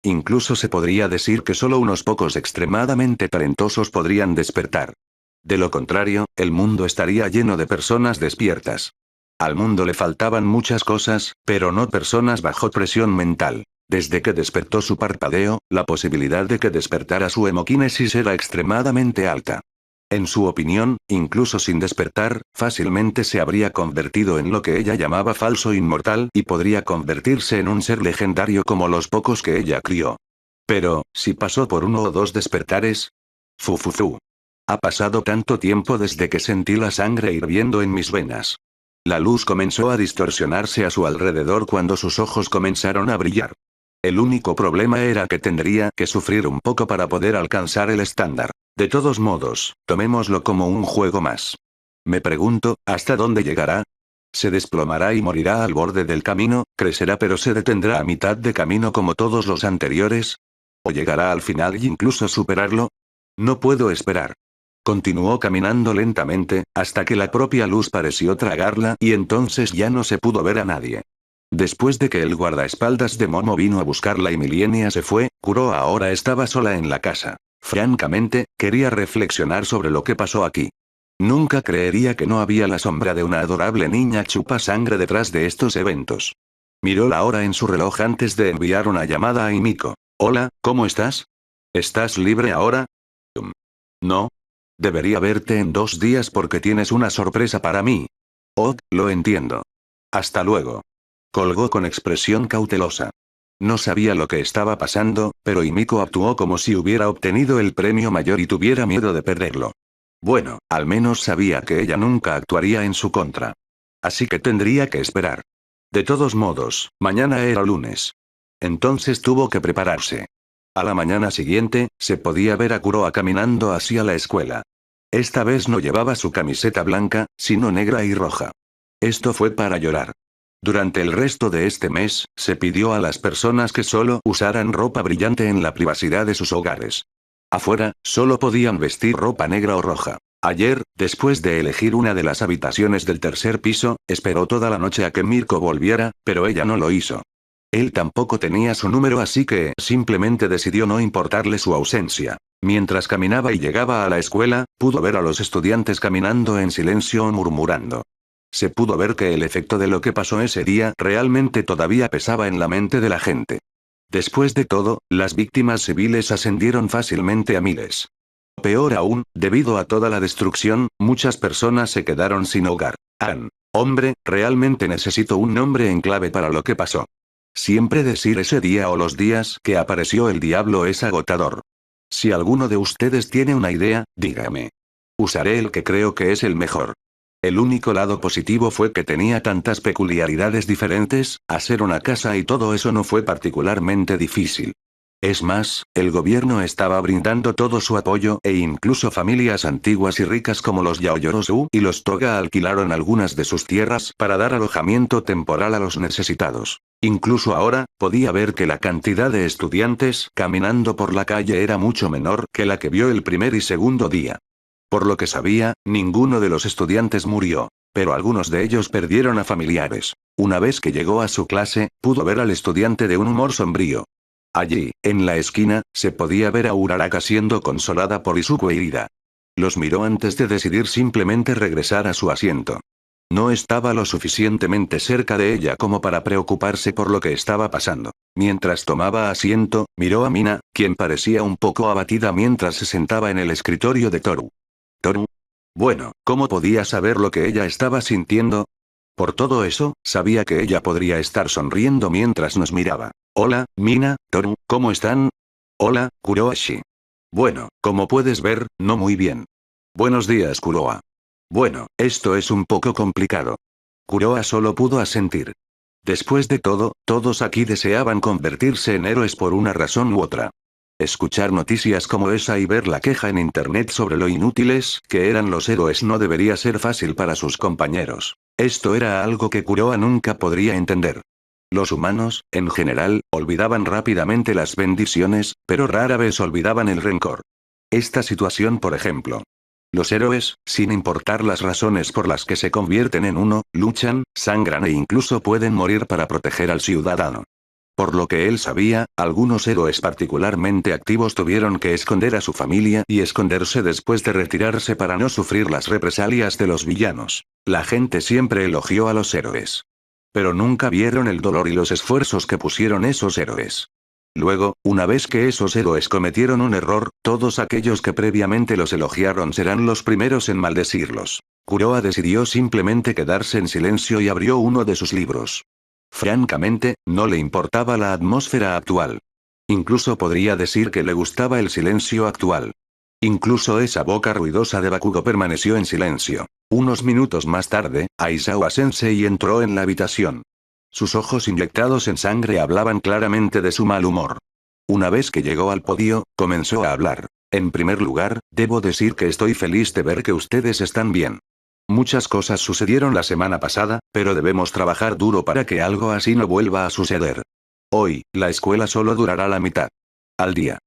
Incluso se podría decir que solo unos pocos extremadamente talentosos podrían despertar. De lo contrario, el mundo estaría lleno de personas despiertas. Al mundo le faltaban muchas cosas, pero no personas bajo presión mental. Desde que despertó su parpadeo, la posibilidad de que despertara su hemoquinesis era extremadamente alta. En su opinión, incluso sin despertar, fácilmente se habría convertido en lo que ella llamaba falso inmortal y podría convertirse en un ser legendario como los pocos que ella crió. Pero, si pasó por uno o dos despertares. Fufufu. Ha pasado tanto tiempo desde que sentí la sangre hirviendo en mis venas. La luz comenzó a distorsionarse a su alrededor cuando sus ojos comenzaron a brillar. El único problema era que tendría que sufrir un poco para poder alcanzar el estándar. De todos modos, tomémoslo como un juego más. Me pregunto, ¿hasta dónde llegará? ¿Se desplomará y morirá al borde del camino, crecerá pero se detendrá a mitad de camino como todos los anteriores? ¿O llegará al final y incluso superarlo? No puedo esperar. Continuó caminando lentamente, hasta que la propia luz pareció tragarla y entonces ya no se pudo ver a nadie. Después de que el guardaespaldas de Momo vino a buscarla y Milenia se fue, Kuroa ahora estaba sola en la casa. Francamente, quería reflexionar sobre lo que pasó aquí. Nunca creería que no había la sombra de una adorable niña chupa sangre detrás de estos eventos. Miró la hora en su reloj antes de enviar una llamada a Himiko. Hola, ¿cómo estás? ¿Estás libre ahora? No. Debería verte en 2 días porque tienes una sorpresa para mí. Oh, lo entiendo. Hasta luego. Colgó con expresión cautelosa. No sabía lo que estaba pasando, pero Himiko actuó como si hubiera obtenido el premio mayor y tuviera miedo de perderlo. Bueno, al menos sabía que ella nunca actuaría en su contra. Así que tendría que esperar. De todos modos, mañana era lunes. Entonces tuvo que prepararse. A la mañana siguiente, se podía ver a Kuroa caminando hacia la escuela. Esta vez no llevaba su camiseta blanca, sino negra y roja. Esto fue para llorar. Durante el resto de este mes, se pidió a las personas que solo usaran ropa brillante en la privacidad de sus hogares. Afuera, solo podían vestir ropa negra o roja. Ayer, después de elegir una de las habitaciones del tercer piso, esperó toda la noche a que Mirko volviera, pero ella no lo hizo. Él tampoco tenía su número así que simplemente decidió no importarle su ausencia. Mientras caminaba y llegaba a la escuela, pudo ver a los estudiantes caminando en silencio o murmurando. Se pudo ver que el efecto de lo que pasó ese día realmente todavía pesaba en la mente de la gente. Después de todo, las víctimas civiles ascendieron fácilmente a miles. Peor aún, debido a toda la destrucción, muchas personas se quedaron sin hogar. Hombre, realmente necesito un nombre en clave para lo que pasó. Siempre decir ese día o los días que apareció el diablo es agotador. Si alguno de ustedes tiene una idea, dígame. Usaré el que creo que es el mejor. El único lado positivo fue que tenía tantas peculiaridades diferentes, hacer una casa y todo eso no fue particularmente difícil. Es más, el gobierno estaba brindando todo su apoyo e incluso familias antiguas y ricas como los Yaoyorozu y los Toga alquilaron algunas de sus tierras para dar alojamiento temporal a los necesitados. Incluso ahora, podía ver que la cantidad de estudiantes caminando por la calle era mucho menor que la que vio el primer y segundo día. Por lo que sabía, ninguno de los estudiantes murió, pero algunos de ellos perdieron a familiares. Una vez que llegó a su clase, pudo ver al estudiante de un humor sombrío. Allí, en la esquina, se podía ver a Uraraka siendo consolada por Izuku herida. Los miró antes de decidir simplemente regresar a su asiento. No estaba lo suficientemente cerca de ella como para preocuparse por lo que estaba pasando. Mientras tomaba asiento, miró a Mina, quien parecía un poco abatida mientras se sentaba en el escritorio de Toru. ¿Toru? Bueno, ¿cómo podía saber lo que ella estaba sintiendo? Por todo eso, sabía que ella podría estar sonriendo mientras nos miraba. Hola, Mina, Toru, ¿cómo están? Hola, Kuroashi. Bueno, como puedes ver, no muy bien. Buenos días, Kuroa. Bueno, esto es un poco complicado. Kuroa solo pudo asentir. Después de todo, todos aquí deseaban convertirse en héroes por una razón u otra. Escuchar noticias como esa y ver la queja en internet sobre lo inútiles que eran los héroes no debería ser fácil para sus compañeros. Esto era algo que Kuroa nunca podría entender. Los humanos, en general, olvidaban rápidamente las bendiciones, pero rara vez olvidaban el rencor. Esta situación, por ejemplo. Los héroes, sin importar las razones por las que se convierten en uno, luchan, sangran e incluso pueden morir para proteger al ciudadano. Por lo que él sabía, algunos héroes particularmente activos tuvieron que esconder a su familia y esconderse después de retirarse para no sufrir las represalias de los villanos. La gente siempre elogió a los héroes. Pero nunca vieron el dolor y los esfuerzos que pusieron esos héroes. Luego, una vez que esos héroes cometieron un error, todos aquellos que previamente los elogiaron serán los primeros en maldecirlos. Kuroa decidió simplemente quedarse en silencio y abrió uno de sus libros. Francamente, no le importaba la atmósfera actual. Incluso podría decir que le gustaba el silencio actual. Incluso esa boca ruidosa de Bakugo permaneció en silencio. Unos minutos más tarde, Aizawa Sensei entró en la habitación. Sus ojos inyectados en sangre hablaban claramente de su mal humor. Una vez que llegó al podio, comenzó a hablar. En primer lugar, debo decir que estoy feliz de ver que ustedes están bien. Muchas cosas sucedieron la semana pasada, pero debemos trabajar duro para que algo así no vuelva a suceder. Hoy, la escuela solo durará la mitad. Al día.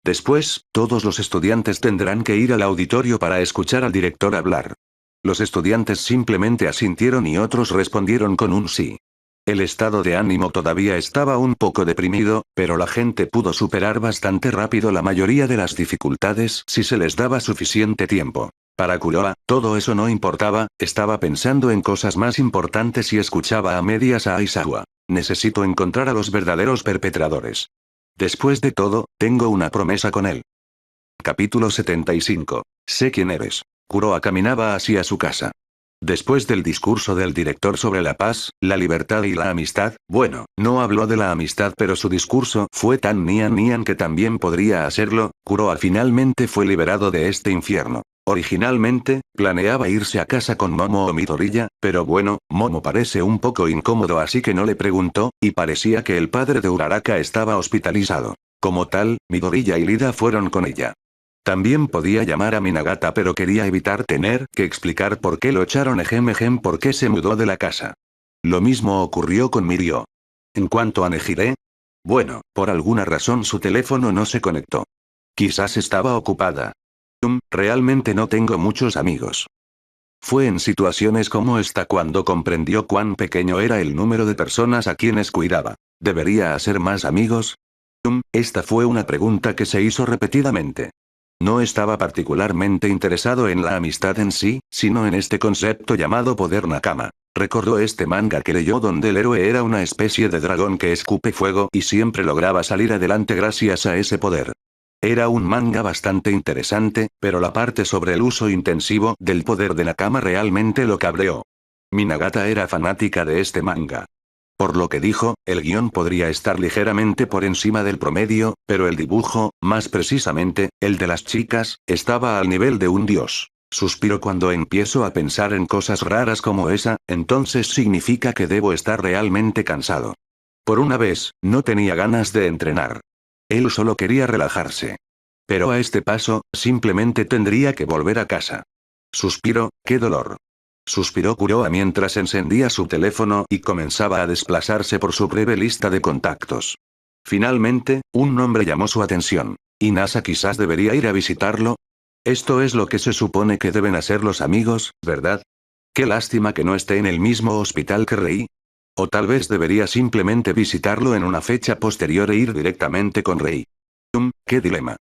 Después, todos los estudiantes tendrán que ir al auditorio para escuchar al director hablar. Los estudiantes simplemente asintieron y otros respondieron con un sí. El estado de ánimo todavía estaba un poco deprimido, pero la gente pudo superar bastante rápido la mayoría de las dificultades si se les daba suficiente tiempo. Para Kuroa, todo eso no importaba, estaba pensando en cosas más importantes y escuchaba a medias a Aizawa. Necesito encontrar a los verdaderos perpetradores. Después de todo, tengo una promesa con él. Capítulo 75. Sé quién eres. Kuroa caminaba hacia su casa. Después del discurso del director sobre la paz, la libertad y la amistad, bueno, no habló de la amistad pero su discurso fue tan nian que también podría hacerlo, Kuroa finalmente fue liberado de este infierno. Originalmente, planeaba irse a casa con Momo o Midoriya, pero bueno, Momo parece un poco incómodo así que no le preguntó, y parecía que el padre de Uraraka estaba hospitalizado. Como tal, Midoriya y Lida fueron con ella. También podía llamar a Minagata pero quería evitar tener que explicar por qué lo echaron por qué se mudó de la casa. Lo mismo ocurrió con Mirio. En cuanto a Nejire, bueno, por alguna razón su teléfono no se conectó. Quizás estaba ocupada. Realmente no tengo muchos amigos. Fue en situaciones como esta cuando comprendió cuán pequeño era el número de personas a quienes cuidaba. ¿Debería hacer más amigos? Esta fue una pregunta que se hizo repetidamente. No estaba particularmente interesado en la amistad en sí, sino en este concepto llamado poder Nakama. Recordó este manga que leyó donde el héroe era una especie de dragón que escupe fuego y siempre lograba salir adelante gracias a ese poder. Era un manga bastante interesante, pero la parte sobre el uso intensivo del poder de Nakama realmente lo cabreó. Minagata era fanática de este manga. Por lo que dijo, el guión podría estar ligeramente por encima del promedio, pero el dibujo, más precisamente, el de las chicas, estaba al nivel de un dios. Suspiro cuando empiezo a pensar en cosas raras como esa, entonces significa que debo estar realmente cansado. Por una vez, no tenía ganas de entrenar. Él solo quería relajarse. Pero a este paso, simplemente tendría que volver a casa. Suspiro, qué dolor. Suspiró Kuroa mientras encendía su teléfono y comenzaba a desplazarse por su breve lista de contactos. Finalmente, un nombre llamó su atención. Inasa quizás debería ir a visitarlo. Esto es lo que se supone que deben hacer los amigos, ¿verdad? Qué lástima que no esté en el mismo hospital que Rei. O tal vez debería simplemente visitarlo en una fecha posterior e ir directamente con Rei. Qué dilema.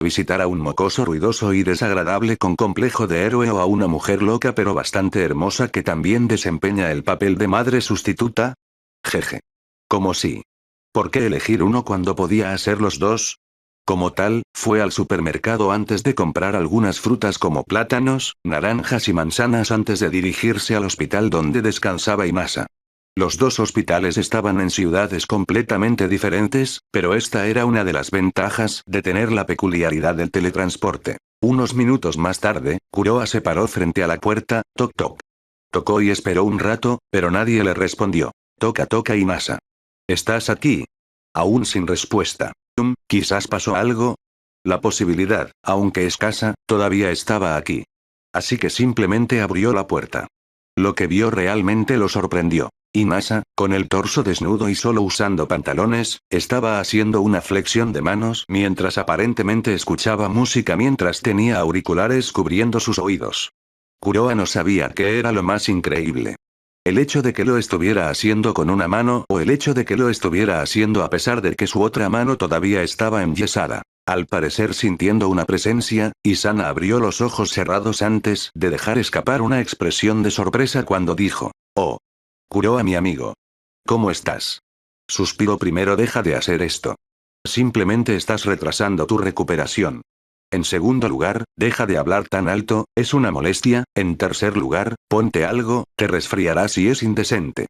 Visitar a un mocoso ruidoso y desagradable con complejo de héroe o a una mujer loca pero bastante hermosa que también desempeña el papel de madre sustituta. Jeje. Como si. ¿Por qué elegir uno cuando podía hacer los dos? Como tal, fue al supermercado antes de comprar algunas frutas como plátanos, naranjas y manzanas antes de dirigirse al hospital donde descansaba Inasa. Los dos hospitales estaban en ciudades completamente diferentes, pero esta era una de las ventajas de tener la peculiaridad del teletransporte. Unos minutos más tarde, Kuroa se paró frente a la puerta, toc toc. Tocó y esperó un rato, pero nadie le respondió. Toca Inasa. ¿Estás aquí? Aún sin respuesta. ¿Quizás pasó algo? La posibilidad, aunque escasa, todavía estaba aquí. Así que simplemente abrió la puerta. Lo que vio realmente lo sorprendió. Inasa, con el torso desnudo y solo usando pantalones, estaba haciendo una flexión de manos mientras aparentemente escuchaba música mientras tenía auriculares cubriendo sus oídos. Kuroa no sabía qué era lo más increíble. El hecho de que lo estuviera haciendo con una mano o el hecho de que lo estuviera haciendo a pesar de que su otra mano todavía estaba enyesada. Al parecer sintiendo una presencia, Isana abrió los ojos cerrados antes de dejar escapar una expresión de sorpresa cuando dijo, «Oh. Kuroa mi amigo». ¿Cómo estás? Suspiro primero, deja de hacer esto. Simplemente estás retrasando tu recuperación. En segundo lugar, deja de hablar tan alto, es una molestia. En tercer lugar, ponte algo, te resfriarás y es indecente.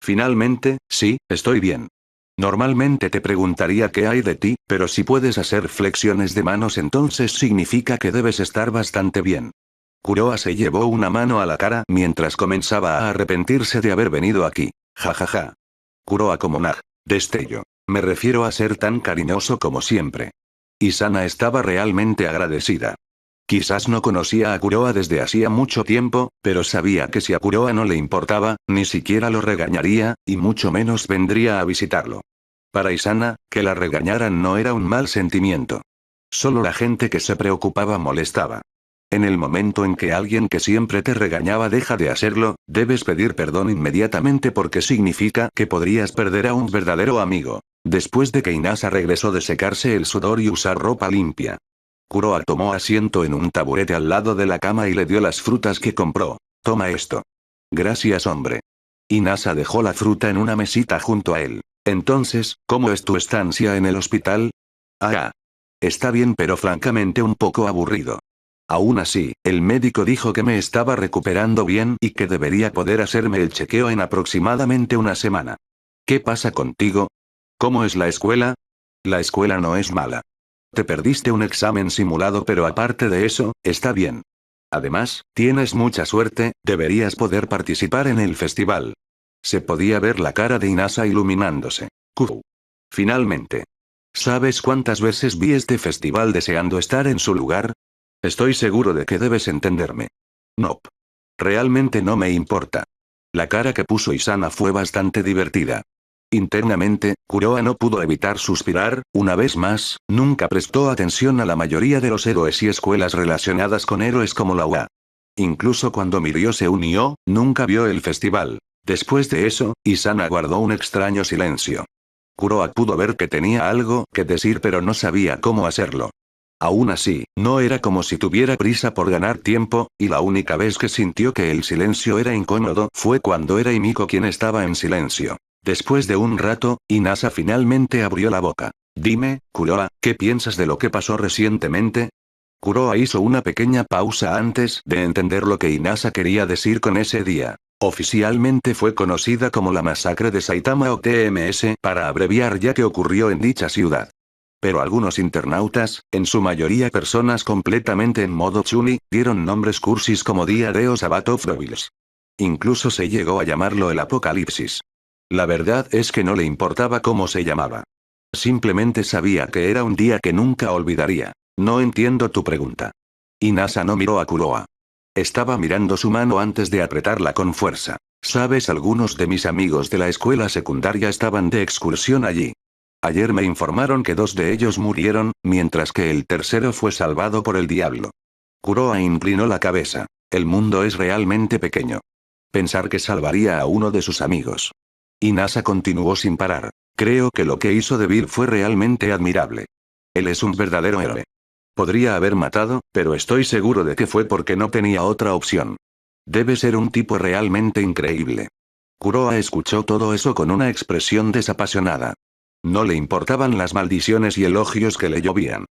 Finalmente, sí, estoy bien. Normalmente te preguntaría qué hay de ti, pero si puedes hacer flexiones de manos entonces significa que debes estar bastante bien. Kuroa se llevó una mano a la cara mientras comenzaba a arrepentirse de haber venido aquí. Jajaja. Kuroa como Nag. Destello. Me refiero a ser tan cariñoso como siempre. Isana estaba realmente agradecida. Quizás no conocía a Kuroa desde hacía mucho tiempo, pero sabía que si a Kuroa no le importaba, ni siquiera lo regañaría, y mucho menos vendría a visitarlo. Para Isana, que la regañaran no era un mal sentimiento. Solo la gente que se preocupaba molestaba. En el momento en que alguien que siempre te regañaba deja de hacerlo, debes pedir perdón inmediatamente porque significa que podrías perder a un verdadero amigo. Después de que Inasa regresó de secarse el sudor y usar ropa limpia. Kuroa tomó asiento en un taburete al lado de la cama y le dio las frutas que compró. Toma esto. Gracias, hombre. Inasa dejó la fruta en una mesita junto a él. Entonces, ¿cómo es tu estancia en el hospital? Ah. Está bien, pero francamente un poco aburrido. Aún así, el médico dijo que me estaba recuperando bien y que debería poder hacerme el chequeo en aproximadamente una semana. ¿Qué pasa contigo? ¿Cómo es la escuela? La escuela no es mala. Te perdiste un examen simulado, pero aparte de eso, está bien. Además, tienes mucha suerte, deberías poder participar en el festival. Se podía ver la cara de Inasa iluminándose. Kufu. Finalmente. ¿Sabes cuántas veces vi este festival deseando estar en su lugar? Estoy seguro de que debes entenderme. Nope. Realmente no me importa. La cara que puso Isana fue bastante divertida. Internamente, Kuroa no pudo evitar suspirar. Una vez más, nunca prestó atención a la mayoría de los héroes y escuelas relacionadas con héroes como la UA. Incluso cuando Mirio se unió, nunca vio el festival. Después de eso, Isana guardó un extraño silencio. Kuroa pudo ver que tenía algo que decir pero no sabía cómo hacerlo. Aún así, no era como si tuviera prisa por ganar tiempo, y la única vez que sintió que el silencio era incómodo fue cuando era Himiko quien estaba en silencio. Después de un rato, Inasa finalmente abrió la boca. Dime, Kuroa, ¿qué piensas de lo que pasó recientemente? Kuroa hizo una pequeña pausa antes de entender lo que Inasa quería decir con ese día. Oficialmente fue conocida como la masacre de Saitama o TMS para abreviar ya que ocurrió en dicha ciudad. Pero algunos internautas, en su mayoría personas completamente en modo chuni, dieron nombres cursis como Día de Osabatofrobiles. Incluso se llegó a llamarlo el Apocalipsis. La verdad es que no le importaba cómo se llamaba. Simplemente sabía que era un día que nunca olvidaría. No entiendo tu pregunta. Inasa no miró a Kuroa. Estaba mirando su mano antes de apretarla con fuerza. Sabes, algunos de mis amigos de la escuela secundaria estaban de excursión allí. Ayer me informaron que 2 de ellos murieron, mientras que el tercero fue salvado por el diablo. Kuroa inclinó la cabeza. El mundo es realmente pequeño. Pensar que salvaría a uno de sus amigos. Inasa continuó sin parar. Creo que lo que hizo Devil fue realmente admirable. Él es un verdadero héroe. Podría haber matado, pero estoy seguro de que fue porque no tenía otra opción. Debe ser un tipo realmente increíble. Kuroa escuchó todo eso con una expresión desapasionada. No le importaban las maldiciones y elogios que le llovían.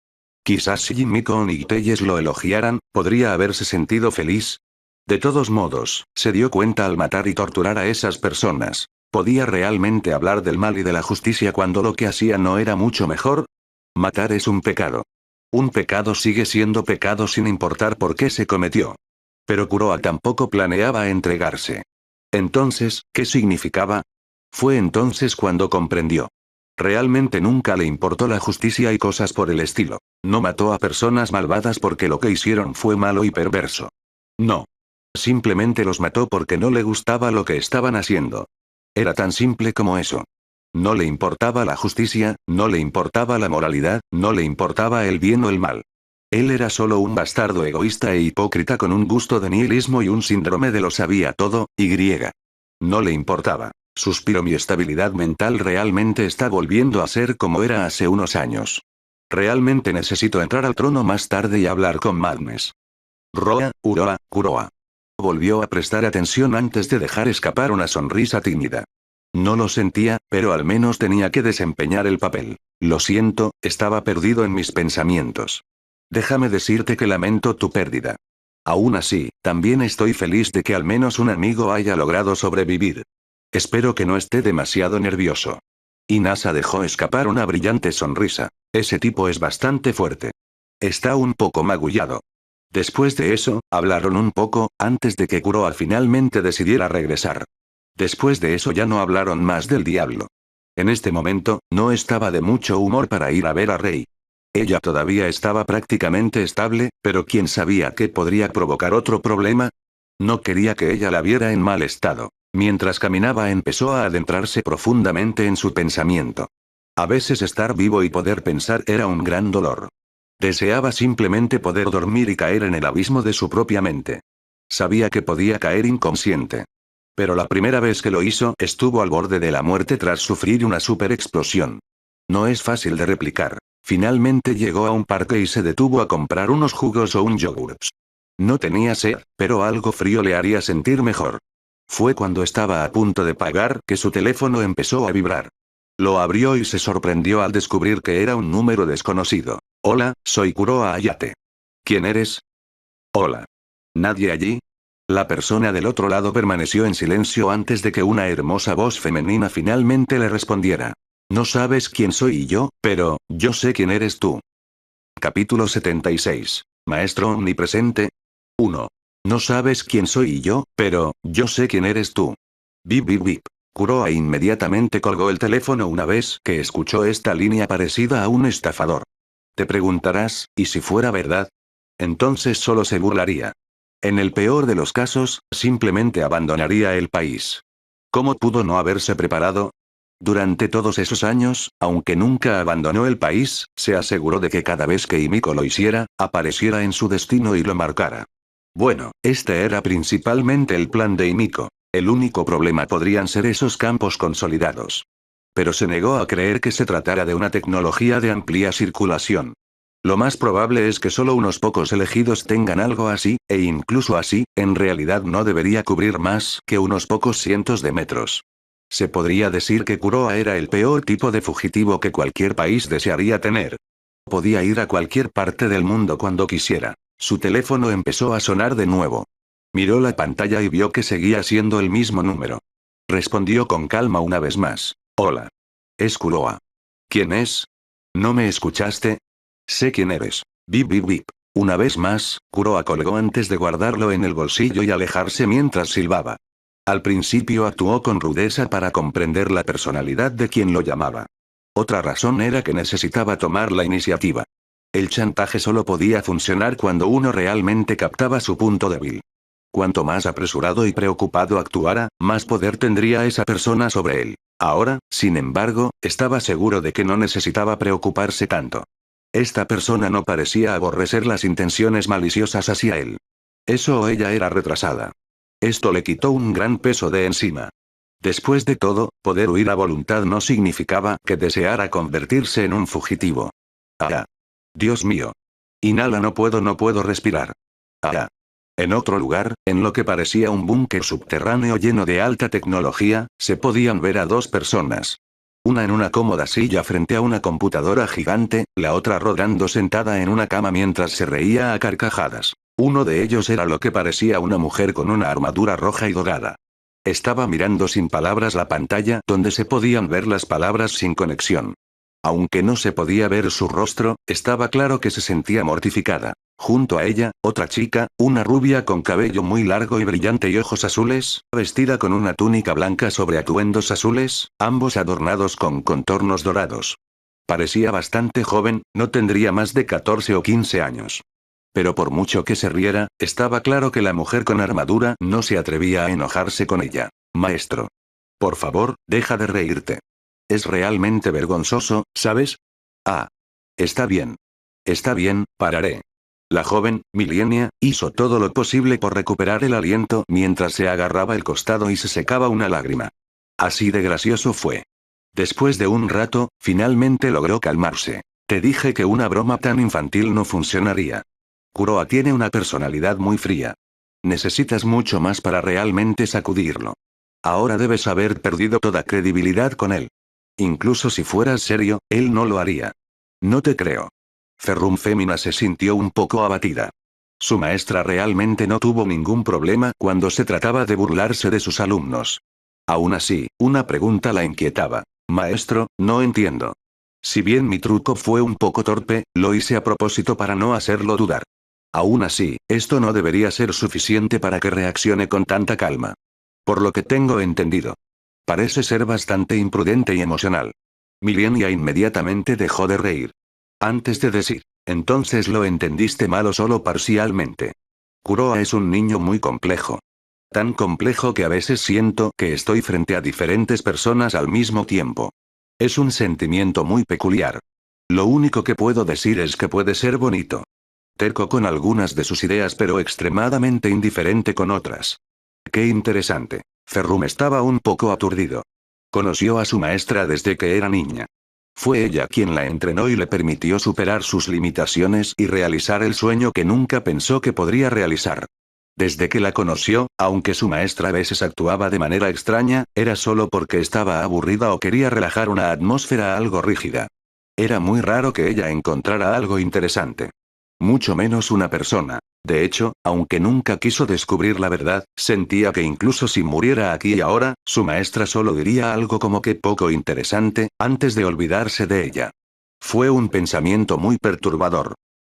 Quizás si Himiko y Telles lo elogiaran, podría haberse sentido feliz. De todos modos, se dio cuenta al matar y torturar a esas personas. ¿Podía realmente hablar del mal y de la justicia cuando lo que hacía no era mucho mejor? Matar es un pecado. Un pecado sigue siendo pecado sin importar por qué se cometió. Pero Kuroa tampoco planeaba entregarse. Entonces, ¿qué significaba? Fue entonces cuando comprendió. Realmente nunca le importó la justicia y cosas por el estilo. No mató a personas malvadas porque lo que hicieron fue malo y perverso. No. Simplemente los mató porque no le gustaba lo que estaban haciendo. Era tan simple como eso. No le importaba la justicia, no le importaba la moralidad, no le importaba el bien o el mal. Él era solo un bastardo egoísta e hipócrita con un gusto de nihilismo y un síndrome de lo sabía todo, y. No le importaba. Suspiro, mi estabilidad mental realmente está volviendo a ser como era hace unos años. Realmente necesito entrar al trono más tarde y hablar con Madness. Kuroa. Volvió a prestar atención antes de dejar escapar una sonrisa tímida. No lo sentía, pero al menos tenía que desempeñar el papel. Lo siento, estaba perdido en mis pensamientos. Déjame decirte que lamento tu pérdida. Aún así, también estoy feliz de que al menos un amigo haya logrado sobrevivir. Espero que no esté demasiado nervioso. Inasa dejó escapar una brillante sonrisa. Ese tipo es bastante fuerte. Está un poco magullado. Después de eso, hablaron un poco, antes de que Kuroa finalmente decidiera regresar. Después de eso ya no hablaron más del diablo. En este momento, no estaba de mucho humor para ir a ver a Rei. Ella todavía estaba prácticamente estable, pero ¿quién sabía qué podría provocar otro problema? No quería que ella la viera en mal estado. Mientras caminaba empezó a adentrarse profundamente en su pensamiento. A veces estar vivo y poder pensar era un gran dolor. Deseaba simplemente poder dormir y caer en el abismo de su propia mente. Sabía que podía caer inconsciente. Pero la primera vez que lo hizo, estuvo al borde de la muerte tras sufrir una super explosión. No es fácil de replicar. Finalmente llegó a un parque y se detuvo a comprar unos jugos o un yogurt. No tenía sed, pero algo frío le haría sentir mejor. Fue cuando estaba a punto de pagar que su teléfono empezó a vibrar. Lo abrió y se sorprendió al descubrir que era un número desconocido. Hola, soy Kuroa Ayate. ¿Quién eres? Hola. ¿Nadie allí? La persona del otro lado permaneció en silencio antes de que una hermosa voz femenina finalmente le respondiera. No sabes quién soy yo, pero, yo sé quién eres tú. Capítulo 76. Maestro omnipresente. 1. No sabes quién soy yo, pero, yo sé quién eres tú. Bip bip bip. Kuroa inmediatamente colgó el teléfono una vez que escuchó esta línea parecida a un estafador. Te preguntarás, ¿y si fuera verdad? Entonces solo se burlaría. En el peor de los casos, simplemente abandonaría el país. ¿Cómo pudo no haberse preparado? Durante todos esos años, aunque nunca abandonó el país, se aseguró de que cada vez que Himiko lo hiciera, apareciera en su destino y lo marcara. Bueno, este era principalmente el plan de Himiko. El único problema podrían ser esos campos consolidados. Pero se negó a creer que se tratara de una tecnología de amplia circulación. Lo más probable es que solo unos pocos elegidos tengan algo así, e incluso así, en realidad no debería cubrir más que unos pocos cientos de metros. Se podría decir que Kuroa era el peor tipo de fugitivo que cualquier país desearía tener. Podía ir a cualquier parte del mundo cuando quisiera. Su teléfono empezó a sonar de nuevo. Miró la pantalla y vio que seguía siendo el mismo número. Respondió con calma una vez más. Hola. Es Kuroa. ¿Quién es? ¿No me escuchaste? Sé quién eres. Bip bip bip. Una vez más, Kuroa colgó antes de guardarlo en el bolsillo y alejarse mientras silbaba. Al principio actuó con rudeza para comprender la personalidad de quien lo llamaba. Otra razón era que necesitaba tomar la iniciativa. El chantaje solo podía funcionar cuando uno realmente captaba su punto débil. Cuanto más apresurado y preocupado actuara, más poder tendría esa persona sobre él. Ahora, sin embargo, estaba seguro de que no necesitaba preocuparse tanto. Esta persona no parecía aborrecer las intenciones maliciosas hacia él. Eso o ella era retrasada. Esto le quitó un gran peso de encima. Después de todo, poder huir a voluntad no significaba que deseara convertirse en un fugitivo. Ah. Dios mío. Inhala, no puedo respirar. Ah. En otro lugar, en lo que parecía un búnker subterráneo lleno de alta tecnología, se podían ver a dos personas. Una en una cómoda silla frente a una computadora gigante, la otra rodando sentada en una cama mientras se reía a carcajadas. Uno de ellos era lo que parecía una mujer con una armadura roja y dorada. Estaba mirando sin palabras la pantalla donde se podían ver las palabras sin conexión. Aunque no se podía ver su rostro, estaba claro que se sentía mortificada. Junto a ella, otra chica, una rubia con cabello muy largo y brillante y ojos azules, vestida con una túnica blanca sobre atuendos azules, ambos adornados con contornos dorados. Parecía bastante joven, no tendría más de 14 o 15 años. Pero por mucho que se riera, estaba claro que la mujer con armadura no se atrevía a enojarse con ella. Maestro. Por favor, deja de reírte. Es realmente vergonzoso, ¿sabes? Ah. Está bien. Está bien, pararé. La joven, Milenia, hizo todo lo posible por recuperar el aliento mientras se agarraba el costado y se secaba una lágrima. Así de gracioso fue. Después de un rato, finalmente logró calmarse. Te dije que una broma tan infantil no funcionaría. Kuroa tiene una personalidad muy fría. Necesitas mucho más para realmente sacudirlo. Ahora debes haber perdido toda credibilidad con él. Incluso si fueras serio, él no lo haría. No te creo. Ferrum Fémina se sintió un poco abatida. Su maestra realmente no tuvo ningún problema cuando se trataba de burlarse de sus alumnos. Aún así, una pregunta la inquietaba. Maestro, no entiendo. Si bien mi truco fue un poco torpe, lo hice a propósito para no hacerlo dudar. Aún así, esto no debería ser suficiente para que reaccione con tanta calma. Por lo que tengo entendido. Parece ser bastante imprudente y emocional. Milenia inmediatamente dejó de reír. Antes de decir, entonces lo entendiste mal o solo parcialmente. Kuroa es un niño muy complejo. Tan complejo que a veces siento que estoy frente a diferentes personas al mismo tiempo. Es un sentimiento muy peculiar. Lo único que puedo decir es que puede ser bonito. Terco con algunas de sus ideas pero extremadamente indiferente con otras. Qué interesante. Ferrum estaba un poco aturdido. Conoció a su maestra desde que era niña. Fue ella quien la entrenó y le permitió superar sus limitaciones y realizar el sueño que nunca pensó que podría realizar. Desde que la conoció, aunque su maestra a veces actuaba de manera extraña, era solo porque estaba aburrida o quería relajar una atmósfera algo rígida. Era muy raro que ella encontrara algo interesante. Mucho menos una persona. De hecho, aunque nunca quiso descubrir la verdad, sentía que incluso si muriera aquí y ahora, su maestra solo diría algo como que poco interesante, antes de olvidarse de ella. Fue un pensamiento muy perturbador.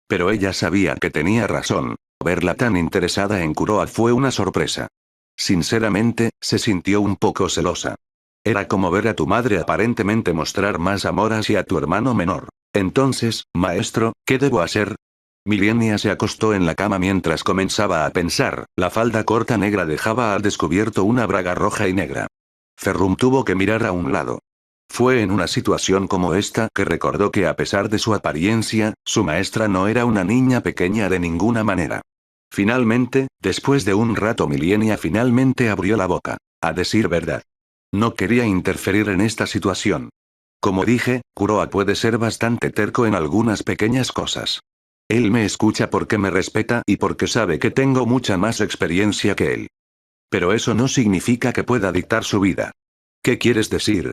Pero ella sabía que tenía razón. Verla tan interesada en Kuroa fue una sorpresa. Sinceramente, se sintió un poco celosa. Era como ver a tu madre aparentemente mostrar más amor hacia tu hermano menor. Entonces, maestro, ¿qué debo hacer? Milenia se acostó en la cama mientras comenzaba a pensar. La falda corta negra dejaba al descubierto una braga roja y negra. Ferrum tuvo que mirar a un lado. Fue en una situación como esta que recordó que a pesar de su apariencia, su maestra no era una niña pequeña de ninguna manera. Finalmente, después de un rato Milenia finalmente abrió la boca. A decir verdad. No quería interferir en esta situación. Como dije, Kuroa puede ser bastante terco en algunas pequeñas cosas. Él me escucha porque me respeta y porque sabe que tengo mucha más experiencia que él. Pero eso no significa que pueda dictar su vida. ¿Qué quieres decir?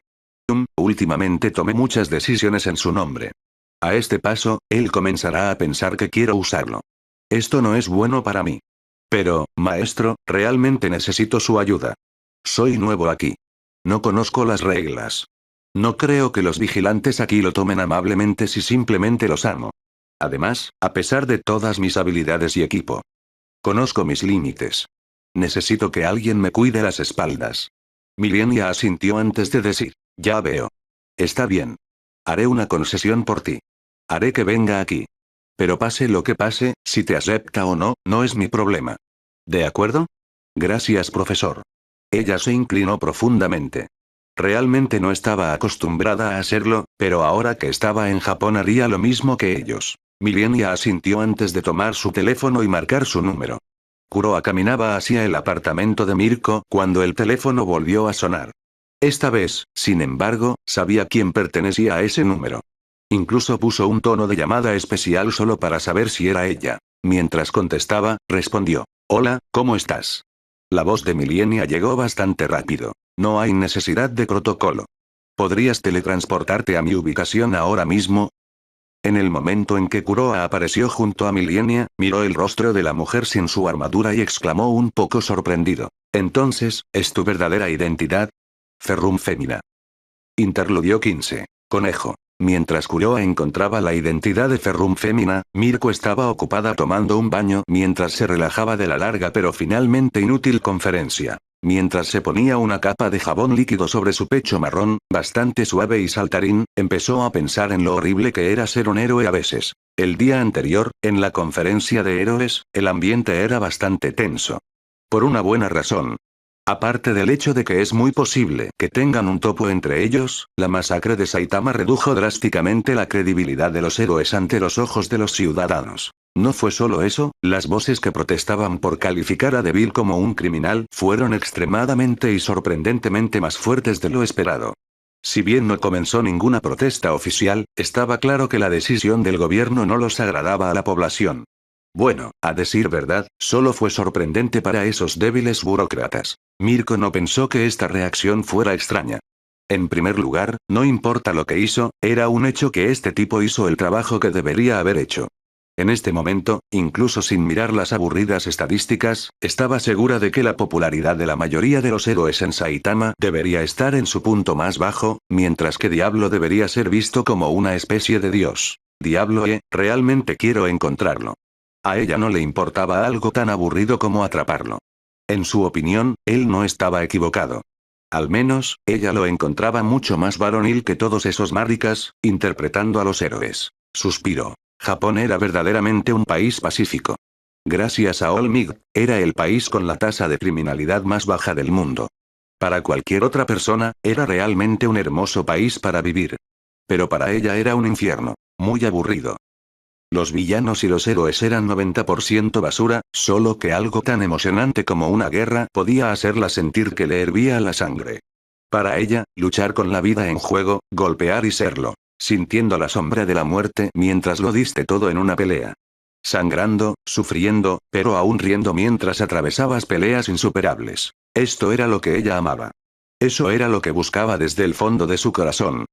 Últimamente tomé muchas decisiones en su nombre. A este paso, él comenzará a pensar que quiero usarlo. Esto no es bueno para mí. Pero, maestro, realmente necesito su ayuda. Soy nuevo aquí. No conozco las reglas. No creo que los vigilantes aquí lo tomen amablemente si simplemente los amo. Además, a pesar de todas mis habilidades y equipo. Conozco mis límites. Necesito que alguien me cuide las espaldas. Milenia asintió antes de decir, ya veo. Está bien. Haré una concesión por ti. Haré que venga aquí. Pero pase lo que pase, si te acepta o no, no es mi problema. ¿De acuerdo? Gracias, profesor. Ella se inclinó profundamente. Realmente no estaba acostumbrada a hacerlo, pero ahora que estaba en Japón haría lo mismo que ellos. Milenia asintió antes de tomar su teléfono y marcar su número. Kuroa caminaba hacia el apartamento de Mirko cuando el teléfono volvió a sonar. Esta vez, sin embargo, sabía quién pertenecía a ese número. Incluso puso un tono de llamada especial solo para saber si era ella. Mientras contestaba, respondió. Hola, ¿cómo estás? La voz de Milenia llegó bastante rápido. No hay necesidad de protocolo. ¿Podrías teletransportarte a mi ubicación ahora mismo? En el momento en que Kuroa apareció junto a Milenia, miró el rostro de la mujer sin su armadura y exclamó un poco sorprendido. Entonces, ¿es tu verdadera identidad? Ferrum Fémina. Interludio 15. Conejo. Mientras Kuroa encontraba la identidad de Ferrum Fémina, Mirko estaba ocupada tomando un baño mientras se relajaba de la larga pero finalmente inútil conferencia. Mientras se ponía una capa de jabón líquido sobre su pecho marrón, bastante suave y saltarín, empezó a pensar en lo horrible que era ser un héroe a veces. El día anterior, en la conferencia de héroes, el ambiente era bastante tenso. Por una buena razón. Aparte del hecho de que es muy posible que tengan un topo entre ellos, la masacre de Saitama redujo drásticamente la credibilidad de los héroes ante los ojos de los ciudadanos. No fue solo eso, las voces que protestaban por calificar a Devil como un criminal fueron extremadamente y sorprendentemente más fuertes de lo esperado. Si bien no comenzó ninguna protesta oficial, estaba claro que la decisión del gobierno no los agradaba a la población. Bueno, a decir verdad, solo fue sorprendente para esos débiles burócratas. Mirko no pensó que esta reacción fuera extraña. En primer lugar, no importa lo que hizo, era un hecho que este tipo hizo el trabajo que debería haber hecho. En este momento, incluso sin mirar las aburridas estadísticas, estaba segura de que la popularidad de la mayoría de los héroes en Saitama debería estar en su punto más bajo, mientras que Diablo debería ser visto como una especie de dios. Diablo realmente quiero encontrarlo. A ella no le importaba algo tan aburrido como atraparlo. En su opinión, él no estaba equivocado. Al menos, ella lo encontraba mucho más varonil que todos esos maricas, interpretando a los héroes. Suspiró. Japón era verdaderamente un país pacífico. Gracias a Olmig, era el país con la tasa de criminalidad más baja del mundo. Para cualquier otra persona, era realmente un hermoso país para vivir. Pero para ella era un infierno. Muy aburrido. Los villanos y los héroes eran 90% basura, solo que algo tan emocionante como una guerra podía hacerla sentir que le hervía la sangre. Para ella, luchar con la vida en juego, golpear y serlo. Sintiendo la sombra de la muerte mientras lo diste todo en una pelea. Sangrando, sufriendo, pero aún riendo mientras atravesabas peleas insuperables. Esto era lo que ella amaba. Eso era lo que buscaba desde el fondo de su corazón.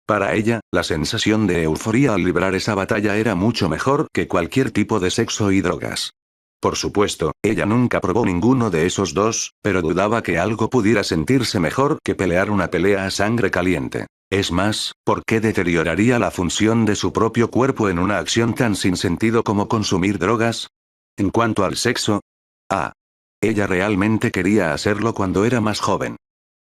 Para ella, la sensación de euforía al librar esa batalla era mucho mejor que cualquier tipo de sexo y drogas. Por supuesto, ella nunca probó ninguno de esos dos, pero dudaba que algo pudiera sentirse mejor que pelear una pelea a sangre caliente. Es más, ¿por qué deterioraría la función de su propio cuerpo en una acción tan sin sentido como consumir drogas? En cuanto al sexo, ella realmente quería hacerlo cuando era más joven.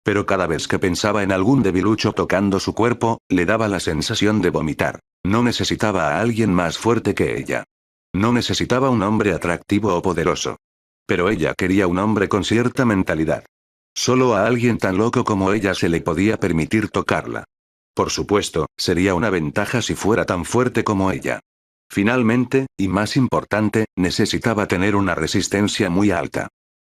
Pero cada vez que pensaba en algún debilucho tocando su cuerpo, le daba la sensación de vomitar. No necesitaba a alguien más fuerte que ella. No necesitaba un hombre atractivo o poderoso. Pero ella quería un hombre con cierta mentalidad. Solo a alguien tan loco como ella se le podía permitir tocarla. Por supuesto, sería una ventaja si fuera tan fuerte como ella. Finalmente, y más importante, necesitaba tener una resistencia muy alta.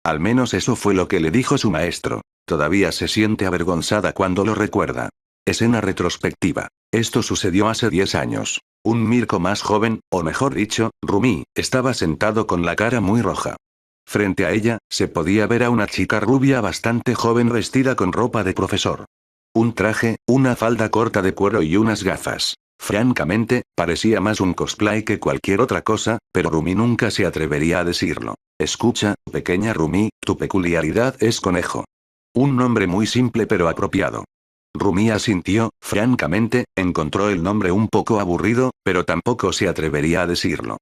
Al menos eso fue lo que le dijo su maestro. Todavía se siente avergonzada cuando lo recuerda. Escena retrospectiva. Esto sucedió hace 10 años. Un Mirko más joven, o mejor dicho, Rumi, estaba sentado con la cara muy roja. Frente a ella, se podía ver a una chica rubia bastante joven vestida con ropa de profesor. Un traje, una falda corta de cuero y unas gafas. Francamente, parecía más un cosplay que cualquier otra cosa, pero Rumi nunca se atrevería a decirlo. Escucha, pequeña Rumi, tu peculiaridad es conejo. Un nombre muy simple pero apropiado. Rumi asintió, francamente, encontró el nombre un poco aburrido, pero tampoco se atrevería a decirlo.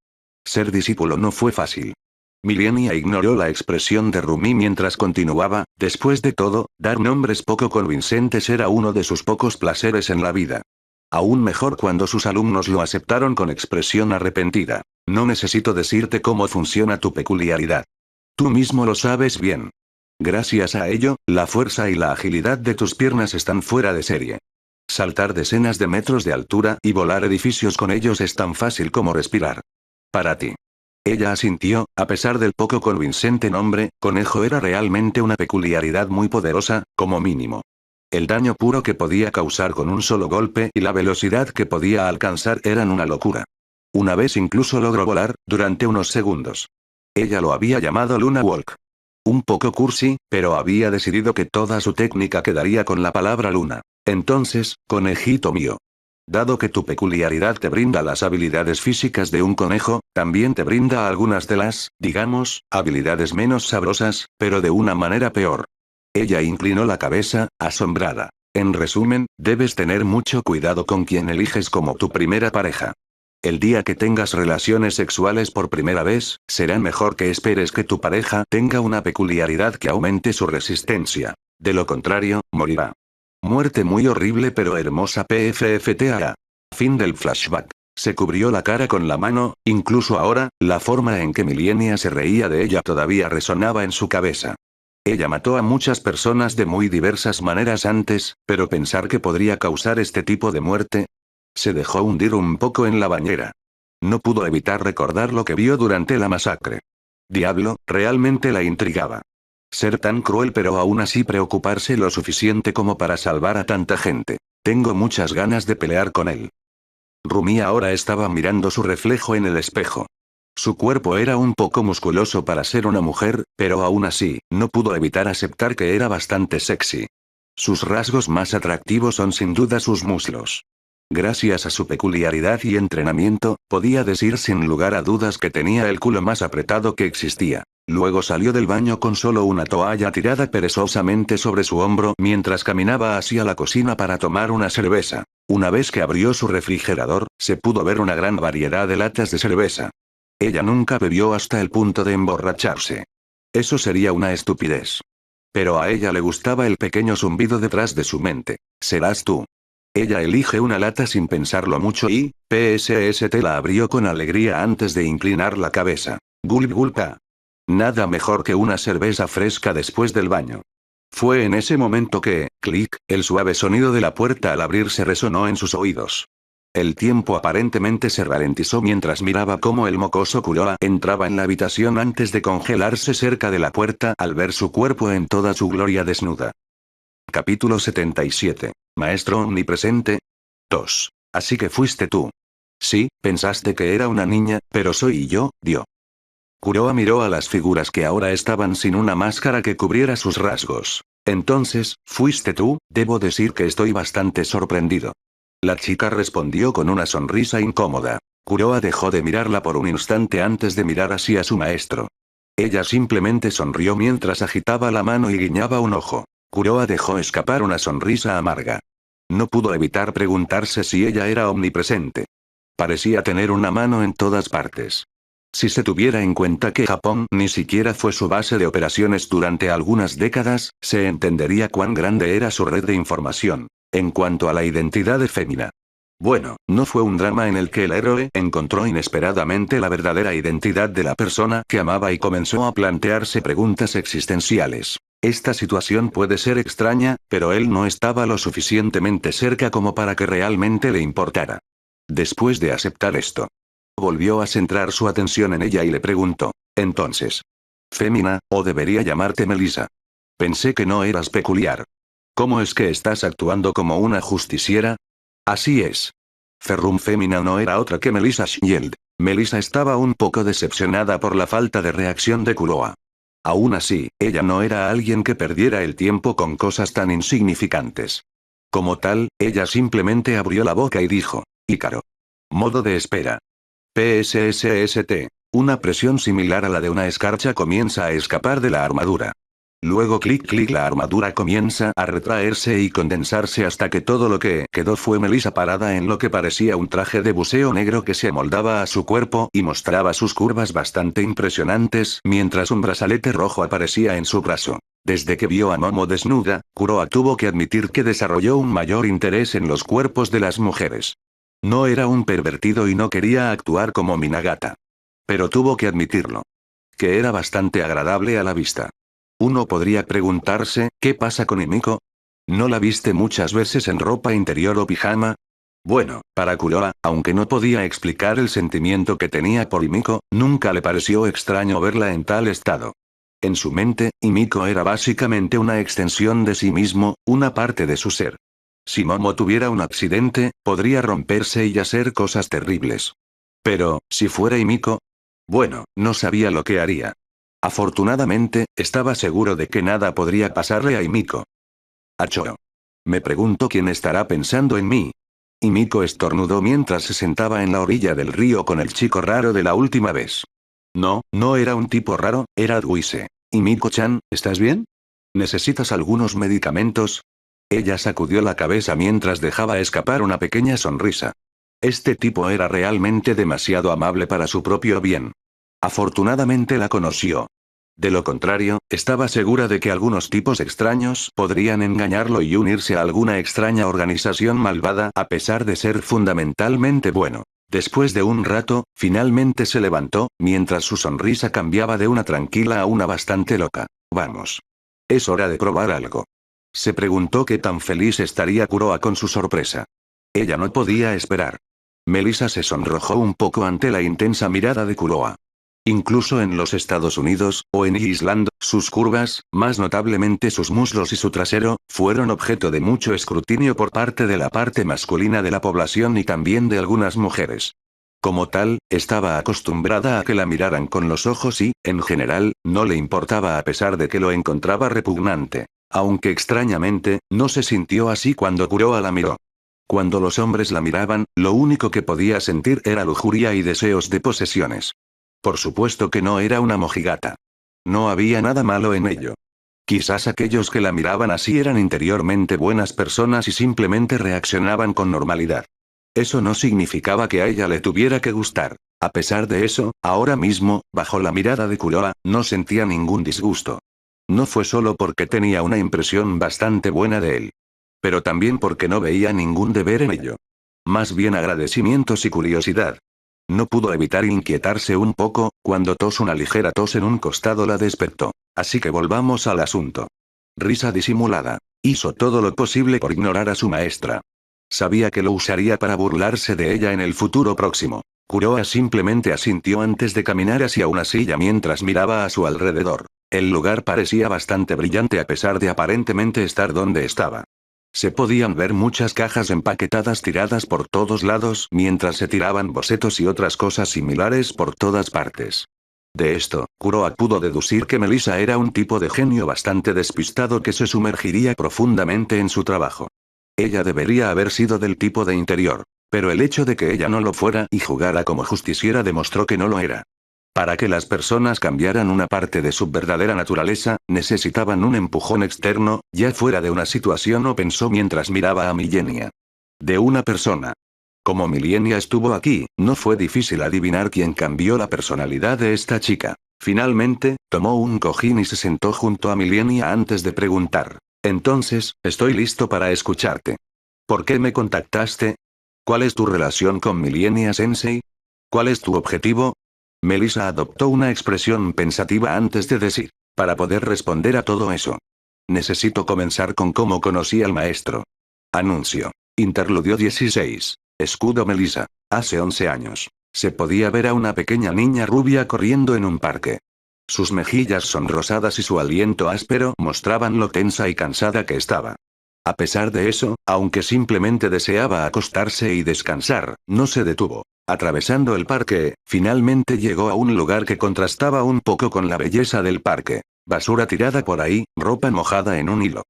Ser discípulo no fue fácil. Milenia ignoró la expresión de Rumi mientras continuaba, después de todo, dar nombres poco convincentes era uno de sus pocos placeres en la vida. Aún mejor cuando sus alumnos lo aceptaron con expresión arrepentida. No necesito decirte cómo funciona tu peculiaridad. Tú mismo lo sabes bien. Gracias a ello, la fuerza y la agilidad de tus piernas están fuera de serie. Saltar decenas de metros de altura y volar edificios con ellos es tan fácil como respirar. Para ti. Ella asintió, a pesar del poco convincente nombre, conejo era realmente una peculiaridad muy poderosa, como mínimo. El daño puro que podía causar con un solo golpe y la velocidad que podía alcanzar eran una locura. Una vez incluso logró volar, durante unos segundos. Ella lo había llamado Luna Walk. Un poco cursi, pero había decidido que toda su técnica quedaría con la palabra luna. Entonces, conejito mío. Dado que tu peculiaridad te brinda las habilidades físicas de un conejo, también te brinda algunas de las, digamos, habilidades menos sabrosas, pero de una manera peor. Ella inclinó la cabeza, asombrada. En resumen, debes tener mucho cuidado con quien eliges como tu primera pareja. El día que tengas relaciones sexuales por primera vez, será mejor que esperes que tu pareja tenga una peculiaridad que aumente su resistencia. De lo contrario, morirá. Muerte muy horrible pero hermosa PFFTA. Fin del flashback. Se cubrió la cara con la mano, incluso ahora, la forma en que Milenia se reía de ella todavía resonaba en su cabeza. Ella mató a muchas personas de muy diversas maneras antes, pero pensar que podría causar este tipo de muerte. Se dejó hundir un poco en la bañera. No pudo evitar recordar lo que vio durante la masacre. Diablo, realmente la intrigaba. Ser tan cruel pero aún así preocuparse lo suficiente como para salvar a tanta gente. Tengo muchas ganas de pelear con él. Rumi ahora estaba mirando su reflejo en el espejo. Su cuerpo era un poco musculoso para ser una mujer, pero aún así, no pudo evitar aceptar que era bastante sexy. Sus rasgos más atractivos son sin duda sus muslos. Gracias a su peculiaridad y entrenamiento, podía decir sin lugar a dudas que tenía el culo más apretado que existía. Luego salió del baño con solo una toalla tirada perezosamente sobre su hombro mientras caminaba hacia la cocina para tomar una cerveza. Una vez que abrió su refrigerador, se pudo ver una gran variedad de latas de cerveza. Ella nunca bebió hasta el punto de emborracharse. Eso sería una estupidez. Pero a ella le gustaba el pequeño zumbido detrás de su mente. Serás tú. Ella elige una lata sin pensarlo mucho y, PSST la abrió con alegría antes de inclinar la cabeza. Gulp gulpa. Nada mejor que una cerveza fresca después del baño. Fue en ese momento que, clic, el suave sonido de la puerta al abrirse resonó en sus oídos. El tiempo aparentemente se ralentizó mientras miraba cómo el mocoso Kuroa entraba en la habitación antes de congelarse cerca de la puerta al ver su cuerpo en toda su gloria desnuda. Capítulo 77. Maestro omnipresente. 2. Así que fuiste tú. Sí, pensaste que era una niña, pero soy yo, dio. Kuroa miró a las figuras que ahora estaban sin una máscara que cubriera sus rasgos. Entonces, ¿fuiste tú? Debo decir que estoy bastante sorprendido. La chica respondió con una sonrisa incómoda. Kuroa dejó de mirarla por un instante antes de mirar hacia su maestro. Ella simplemente sonrió mientras agitaba la mano y guiñaba un ojo. Kuroa dejó escapar una sonrisa amarga. No pudo evitar preguntarse si ella era omnipresente. Parecía tener una mano en todas partes. Si se tuviera en cuenta que Japón ni siquiera fue su base de operaciones durante algunas décadas, se entendería cuán grande era su red de información. En cuanto a la identidad de Fémina. Bueno, no fue un drama en el que el héroe encontró inesperadamente la verdadera identidad de la persona que amaba y comenzó a plantearse preguntas existenciales. Esta situación puede ser extraña, pero él no estaba lo suficientemente cerca como para que realmente le importara. Después de aceptar esto, volvió a centrar su atención en ella y le preguntó, entonces, Fémina, o debería llamarte Melissa. Pensé que no eras peculiar. ¿Cómo es que estás actuando como una justiciera? Así es. Ferrum Fémina no era otra que Melissa Shield. Melissa estaba un poco decepcionada por la falta de reacción de Kuroa. Aún así, ella no era alguien que perdiera el tiempo con cosas tan insignificantes. Como tal, ella simplemente abrió la boca y dijo, Ícaro. Modo de espera. PSSST. Una presión similar a la de una escarcha comienza a escapar de la armadura. Luego clic clic la armadura comienza a retraerse y condensarse hasta que todo lo que quedó fue Melissa parada en lo que parecía un traje de buceo negro que se amoldaba a su cuerpo y mostraba sus curvas bastante impresionantes mientras un brazalete rojo aparecía en su brazo. Desde que vio a Momo desnuda, Kuroa tuvo que admitir que desarrolló un mayor interés en los cuerpos de las mujeres. No era un pervertido y no quería actuar como Minagata. Pero tuvo que admitirlo. Que era bastante agradable a la vista. Uno podría preguntarse, ¿qué pasa con Himiko? ¿No la viste muchas veces en ropa interior o pijama? Bueno, para Kuroa, aunque no podía explicar el sentimiento que tenía por Himiko, nunca le pareció extraño verla en tal estado. En su mente, Himiko era básicamente una extensión de sí mismo, una parte de su ser. Si Momo tuviera un accidente, podría romperse y hacer cosas terribles. Pero, si fuera Himiko, bueno, no sabía lo que haría. Afortunadamente, estaba seguro de que nada podría pasarle a Himiko. Achoo. Me pregunto quién estará pensando en mí. Himiko estornudó mientras se sentaba en la orilla del río con el chico raro de la última vez. No, no era un tipo raro, era Duise. Himiko-chan, ¿estás bien? ¿Necesitas algunos medicamentos? Ella sacudió la cabeza mientras dejaba escapar una pequeña sonrisa. Este tipo era realmente demasiado amable para su propio bien. Afortunadamente la conoció. De lo contrario, estaba segura de que algunos tipos extraños podrían engañarlo y unirse a alguna extraña organización malvada a pesar de ser fundamentalmente bueno. Después de un rato, finalmente se levantó, mientras su sonrisa cambiaba de una tranquila a una bastante loca. Vamos. Es hora de probar algo. Se preguntó qué tan feliz estaría Kuroa con su sorpresa. Ella no podía esperar. Melissa se sonrojó un poco ante la intensa mirada de Kuroa. Incluso en los Estados Unidos, o en Island, sus curvas, más notablemente sus muslos y su trasero, fueron objeto de mucho escrutinio por parte de la parte masculina de la población y también de algunas mujeres. Como tal, estaba acostumbrada a que la miraran con los ojos y, en general, no le importaba a pesar de que lo encontraba repugnante. Aunque extrañamente, no se sintió así cuando Kuroa la miró. Cuando los hombres la miraban, lo único que podía sentir era lujuria y deseos de posesiones. Por supuesto que no era una mojigata. No había nada malo en ello. Quizás aquellos que la miraban así eran interiormente buenas personas y simplemente reaccionaban con normalidad. Eso no significaba que a ella le tuviera que gustar. A pesar de eso, ahora mismo, bajo la mirada de Kuroa, no sentía ningún disgusto. No fue solo porque tenía una impresión bastante buena de él. Pero también porque no veía ningún deber en ello. Más bien agradecimientos y curiosidad. No pudo evitar inquietarse un poco, cuando una ligera tos en un costado la despertó. Así que volvamos al asunto. Risa disimulada. Hizo todo lo posible por ignorar a su maestra. Sabía que lo usaría para burlarse de ella en el futuro próximo. Kuroa simplemente asintió antes de caminar hacia una silla mientras miraba a su alrededor. El lugar parecía bastante brillante a pesar de aparentemente estar donde estaba. Se podían ver muchas cajas empaquetadas tiradas por todos lados mientras se tiraban bocetos y otras cosas similares por todas partes. De esto, Kuroa pudo deducir que Melissa era un tipo de genio bastante despistado que se sumergiría profundamente en su trabajo. Ella debería haber sido del tipo de interior, pero el hecho de que ella no lo fuera y jugara como justiciera demostró que no lo era. Para que las personas cambiaran una parte de su verdadera naturaleza, necesitaban un empujón externo, ya fuera de una situación o pensó mientras miraba a Millenia. De una persona. Como Millenia estuvo aquí, no fue difícil adivinar quién cambió la personalidad de esta chica. Finalmente, tomó un cojín y se sentó junto a Millenia antes de preguntar. Entonces, estoy listo para escucharte. ¿Por qué me contactaste? ¿Cuál es tu relación con Millenia Sensei? ¿Cuál es tu objetivo? Melissa adoptó una expresión pensativa antes de decir, para poder responder a todo eso. Necesito comenzar con cómo conocí al maestro. Anuncio. Interludio 16. Escudo Melissa. Hace 11 años. Se podía ver a una pequeña niña rubia corriendo en un parque. Sus mejillas sonrosadas y su aliento áspero mostraban lo tensa y cansada que estaba. A pesar de eso, aunque simplemente deseaba acostarse y descansar, no se detuvo. Atravesando el parque, finalmente llegó a un lugar que contrastaba un poco con la belleza del parque. Basura tirada por ahí, ropa mojada en un hilo.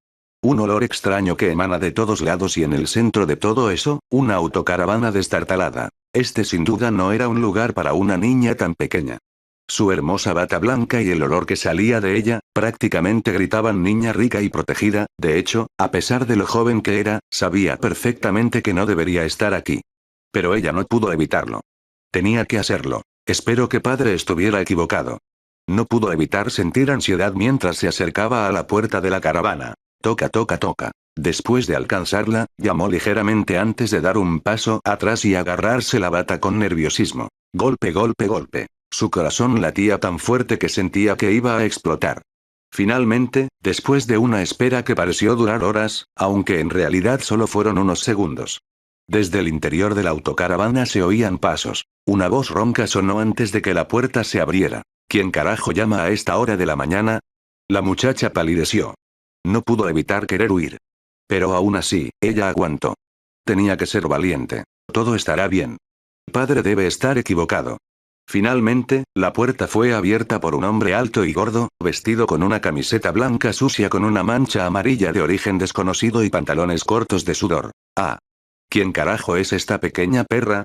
Un olor extraño que emana de todos lados y en el centro de todo eso, una autocaravana destartalada. Este sin duda no era un lugar para una niña tan pequeña. Su hermosa bata blanca y el olor que salía de ella, prácticamente gritaban niña rica y protegida. De hecho, a pesar de lo joven que era, sabía perfectamente que no debería estar aquí. Pero ella no pudo evitarlo. Tenía que hacerlo. Espero que padre estuviera equivocado. No pudo evitar sentir ansiedad mientras se acercaba a la puerta de la caravana. Toca, toca, toca. Después de alcanzarla, llamó ligeramente antes de dar un paso atrás y agarrarse la bata con nerviosismo. Golpe, golpe, golpe. Su corazón latía tan fuerte que sentía que iba a explotar. Finalmente, después de una espera que pareció durar horas, aunque en realidad solo fueron unos segundos. Desde el interior de la autocaravana se oían pasos. Una voz ronca sonó antes de que la puerta se abriera. ¿Quién carajo llama a esta hora de la mañana? La muchacha palideció. No pudo evitar querer huir. Pero aún así, ella aguantó. Tenía que ser valiente. Todo estará bien. Padre debe estar equivocado. Finalmente, la puerta fue abierta por un hombre alto y gordo, vestido con una camiseta blanca sucia con una mancha amarilla de origen desconocido y pantalones cortos de sudor. Ah. ¿Quién carajo es esta pequeña perra?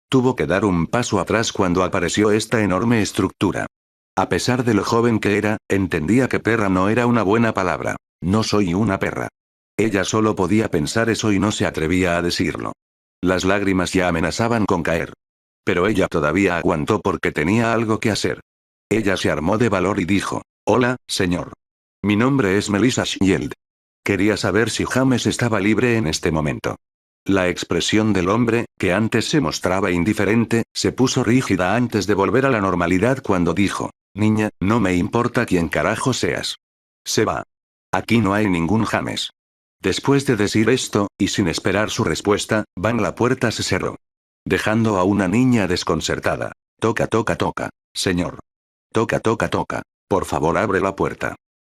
Tuvo que dar un paso atrás cuando apareció esta enorme estructura. A pesar de lo joven que era, entendía que perra no era una buena palabra. No soy una perra. Ella solo podía pensar eso y no se atrevía a decirlo. Las lágrimas ya amenazaban con caer. Pero ella todavía aguantó porque tenía algo que hacer. Ella se armó de valor y dijo, hola, señor. Mi nombre es Melissa Shield. Quería saber si James estaba libre en este momento. La expresión del hombre, que antes se mostraba indiferente, se puso rígida antes de volver a la normalidad cuando dijo, niña, no me importa quién carajo seas. Se va. Aquí no hay ningún James. Después de decir esto, y sin esperar su respuesta, la puerta se cerró. Dejando a una niña desconcertada. Toca, toca, toca. Señor. Toca, toca, toca. Por favor, abre la puerta.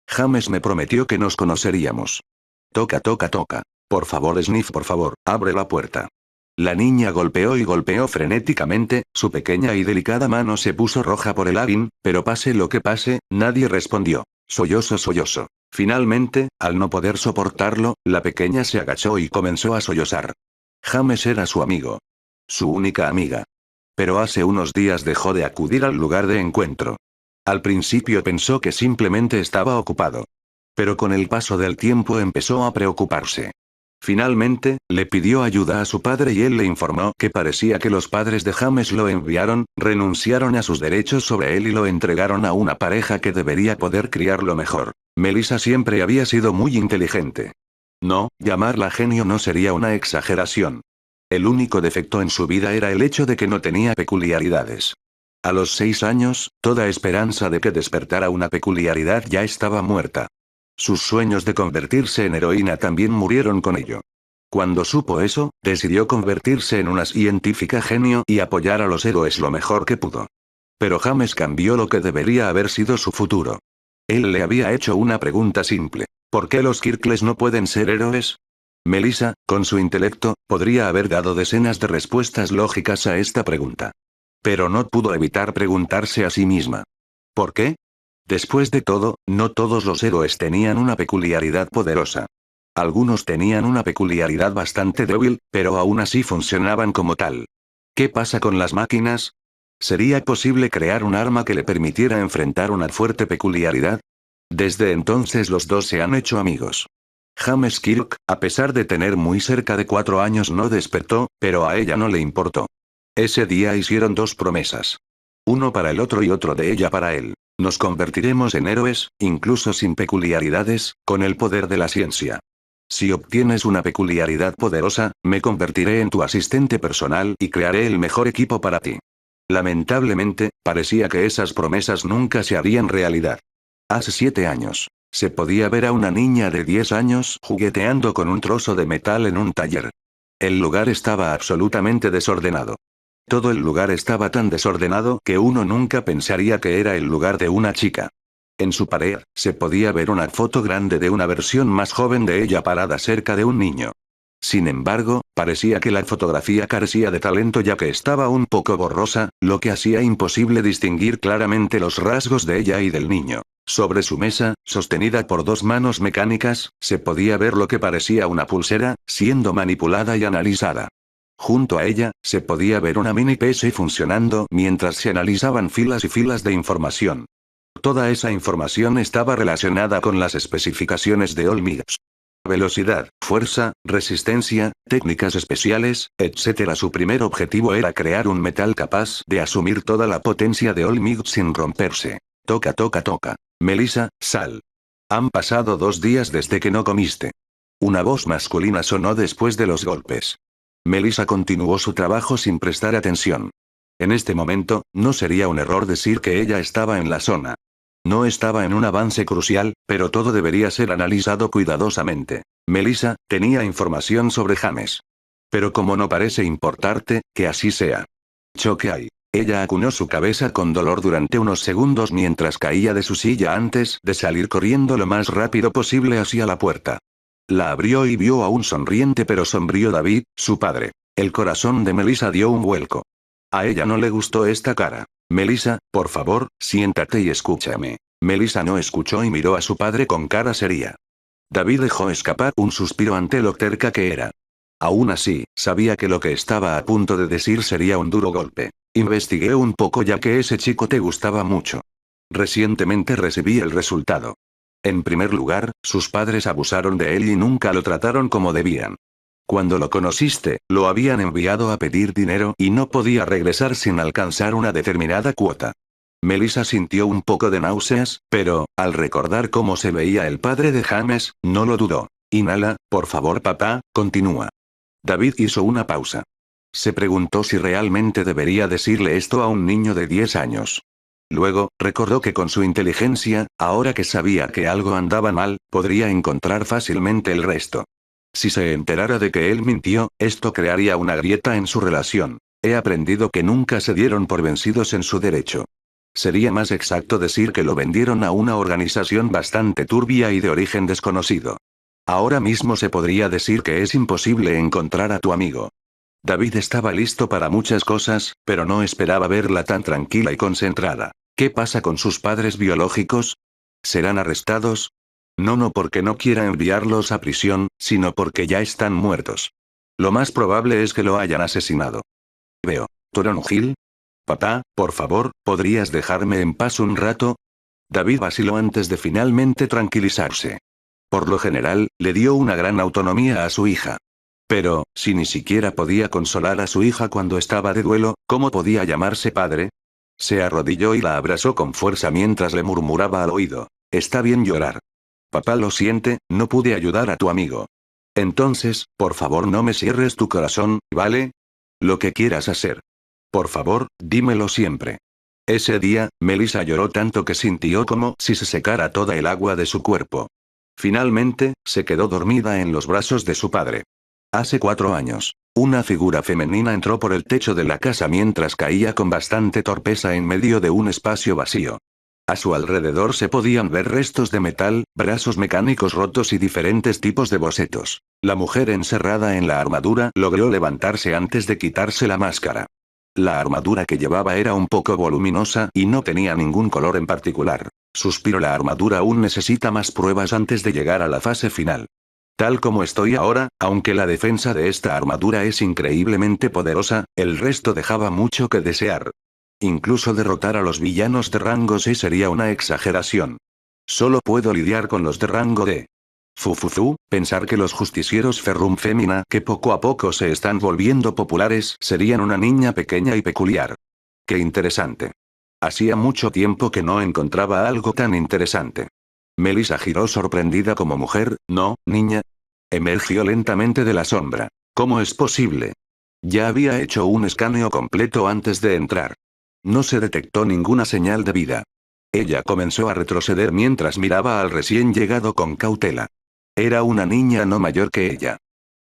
James me prometió que nos conoceríamos. Toca, toca, toca. Por favor, Sniff, por favor, abre la puerta. La niña golpeó y golpeó frenéticamente, su pequeña y delicada mano se puso roja por el hábin, pero pase lo que pase, nadie respondió. Sollozo, sollozo. Finalmente, al no poder soportarlo, la pequeña se agachó y comenzó a sollozar. James era su amigo. Su única amiga. Pero hace unos días dejó de acudir al lugar de encuentro. Al principio pensó que simplemente estaba ocupado. Pero con el paso del tiempo empezó a preocuparse. Finalmente, le pidió ayuda a su padre y él le informó que parecía que los padres de James lo enviaron, renunciaron a sus derechos sobre él y lo entregaron a una pareja que debería poder criarlo mejor. Melissa siempre había sido muy inteligente. No, llamarla genio no sería una exageración. El único defecto en su vida era el hecho de que no tenía peculiaridades. A los 6 años, toda esperanza de que despertara una peculiaridad ya estaba muerta. Sus sueños de convertirse en heroína también murieron con ello. Cuando supo eso, decidió convertirse en una científica genio y apoyar a los héroes lo mejor que pudo. Pero James cambió lo que debería haber sido su futuro. Él le había hecho una pregunta simple. ¿Por qué los Kirkles no pueden ser héroes? Melissa, con su intelecto, podría haber dado decenas de respuestas lógicas a esta pregunta. Pero no pudo evitar preguntarse a sí misma. ¿Por qué? Después de todo, no todos los héroes tenían una peculiaridad poderosa. Algunos tenían una peculiaridad bastante débil, pero aún así funcionaban como tal. ¿Qué pasa con las máquinas? ¿Sería posible crear un arma que le permitiera enfrentar una fuerte peculiaridad? Desde entonces los dos se han hecho amigos. James Kirk, a pesar de tener muy cerca de 4 años, no despertó, pero a ella no le importó. Ese día hicieron 2 promesas. Uno para el otro y otro de ella para él. Nos convertiremos en héroes, incluso sin peculiaridades, con el poder de la ciencia. Si obtienes una peculiaridad poderosa, me convertiré en tu asistente personal y crearé el mejor equipo para ti. Lamentablemente, parecía que esas promesas nunca se harían realidad. Hace 7 años, se podía ver a una niña de 10 años jugueteando con un trozo de metal en un taller. El lugar estaba absolutamente desordenado. Todo el lugar estaba tan desordenado que uno nunca pensaría que era el lugar de una chica. En su pared, se podía ver una foto grande de una versión más joven de ella parada cerca de un niño. Sin embargo, parecía que la fotografía carecía de talento ya que estaba un poco borrosa, lo que hacía imposible distinguir claramente los rasgos de ella y del niño. Sobre su mesa, sostenida por 2 manos mecánicas, se podía ver lo que parecía una pulsera, siendo manipulada y analizada. Junto a ella, se podía ver una mini PC funcionando mientras se analizaban filas y filas de información. Toda esa información estaba relacionada con las especificaciones de Olmix. Velocidad, fuerza, resistencia, técnicas especiales, etc. Su primer objetivo era crear un metal capaz de asumir toda la potencia de Olmix sin romperse. Toca, toca, toca. Melissa, sal. Han pasado 2 días desde que no comiste. Una voz masculina sonó después de los golpes. Melissa continuó su trabajo sin prestar atención. En este momento, no sería un error decir que ella estaba en la zona. No estaba en un avance crucial, pero todo debería ser analizado cuidadosamente. Melissa tenía información sobre James. Pero como no parece importarte, que así sea. Choque hay. Ella acuñó su cabeza con dolor durante unos segundos mientras caía de su silla antes de salir corriendo lo más rápido posible hacia la puerta. La abrió y vio a un sonriente pero sombrío David, su padre. El corazón de Melissa dio un vuelco. A ella no le gustó esta cara. Melissa, por favor, siéntate y escúchame. Melissa no escuchó y miró a su padre con cara seria. David dejó escapar un suspiro ante lo terca que era. Aún así, sabía que lo que estaba a punto de decir sería un duro golpe. Investigué un poco ya que ese chico te gustaba mucho. Recientemente recibí el resultado. En primer lugar, sus padres abusaron de él y nunca lo trataron como debían. Cuando lo conociste, lo habían enviado a pedir dinero y no podía regresar sin alcanzar una determinada cuota. Melissa sintió un poco de náuseas, pero, al recordar cómo se veía el padre de James, no lo dudó. Inhala, por favor papá, continúa. David hizo una pausa. Se preguntó si realmente debería decirle esto a un niño de 10 años. Luego, recordó que con su inteligencia, ahora que sabía que algo andaba mal, podría encontrar fácilmente el resto. Si se enterara de que él mintió, esto crearía una grieta en su relación. He aprendido que nunca se dieron por vencidos en su derecho. Sería más exacto decir que lo vendieron a una organización bastante turbia y de origen desconocido. Ahora mismo se podría decir que es imposible encontrar a tu amigo. David estaba listo para muchas cosas, pero no esperaba verla tan tranquila y concentrada. ¿Qué pasa con sus padres biológicos? ¿Serán arrestados? No porque no quiera enviarlos a prisión, sino porque ya están muertos. Lo más probable es que lo hayan asesinado. Veo. ¿Toronjil? Papá, por favor, ¿podrías dejarme en paz un rato? David vaciló antes de finalmente tranquilizarse. Por lo general, le dio una gran autonomía a su hija. Pero, si ni siquiera podía consolar a su hija cuando estaba de duelo, ¿cómo podía llamarse padre? Se arrodilló y la abrazó con fuerza mientras le murmuraba al oído. Está bien llorar. Papá lo siente, no pude ayudar a tu amigo. Entonces, por favor no me cierres tu corazón, ¿vale? Lo que quieras hacer. Por favor, dímelo siempre. Ese día, Melissa lloró tanto que sintió como si se secara toda el agua de su cuerpo. Finalmente, se quedó dormida en los brazos de su padre. Hace 4 años, una figura femenina entró por el techo de la casa mientras caía con bastante torpeza en medio de un espacio vacío. A su alrededor se podían ver restos de metal, brazos mecánicos rotos y diferentes tipos de bocetos. La mujer encerrada en la armadura logró levantarse antes de quitarse la máscara. La armadura que llevaba era un poco voluminosa y no tenía ningún color en particular. Suspiro, la armadura aún necesita más pruebas antes de llegar a la fase final. Tal como estoy ahora, aunque la defensa de esta armadura es increíblemente poderosa, el resto dejaba mucho que desear. Incluso derrotar a los villanos de rango C sería una exageración. Solo puedo lidiar con los de rango D. Fufuzu, pensar que los justicieros Ferrum Femina, que poco a poco se están volviendo populares, serían una niña pequeña y peculiar. Qué interesante. Hacía mucho tiempo que no encontraba algo tan interesante. Melissa giró sorprendida como mujer. No, niña. Emergió lentamente de la sombra. ¿Cómo es posible? Ya había hecho un escaneo completo antes de entrar. No se detectó ninguna señal de vida. Ella comenzó a retroceder mientras miraba al recién llegado con cautela. Era una niña no mayor que ella.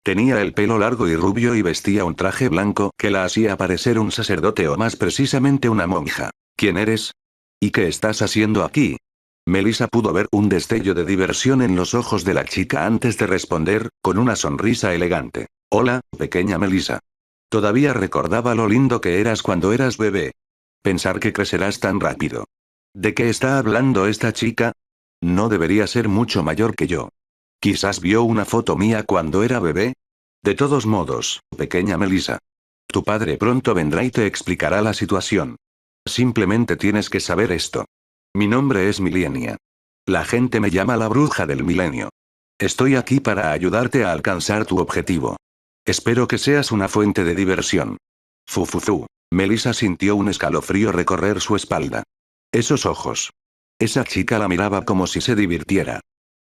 Tenía el pelo largo y rubio y vestía un traje blanco que la hacía parecer un sacerdote o más precisamente una monja. ¿Quién eres? ¿Y qué estás haciendo aquí? Melissa pudo ver un destello de diversión en los ojos de la chica antes de responder, con una sonrisa elegante. Hola, pequeña Melissa. Todavía recordaba lo lindo que eras cuando eras bebé. Pensar que crecerás tan rápido. ¿De qué está hablando esta chica? No debería ser mucho mayor que yo. Quizás vio una foto mía cuando era bebé. De todos modos, pequeña Melissa. Tu padre pronto vendrá y te explicará la situación. Simplemente tienes que saber esto. Mi nombre es Milenia. La gente me llama la bruja del milenio. Estoy aquí para ayudarte a alcanzar tu objetivo. Espero que seas una fuente de diversión. Fufuzu. Melissa sintió un escalofrío recorrer su espalda. Esos ojos. Esa chica la miraba como si se divirtiera.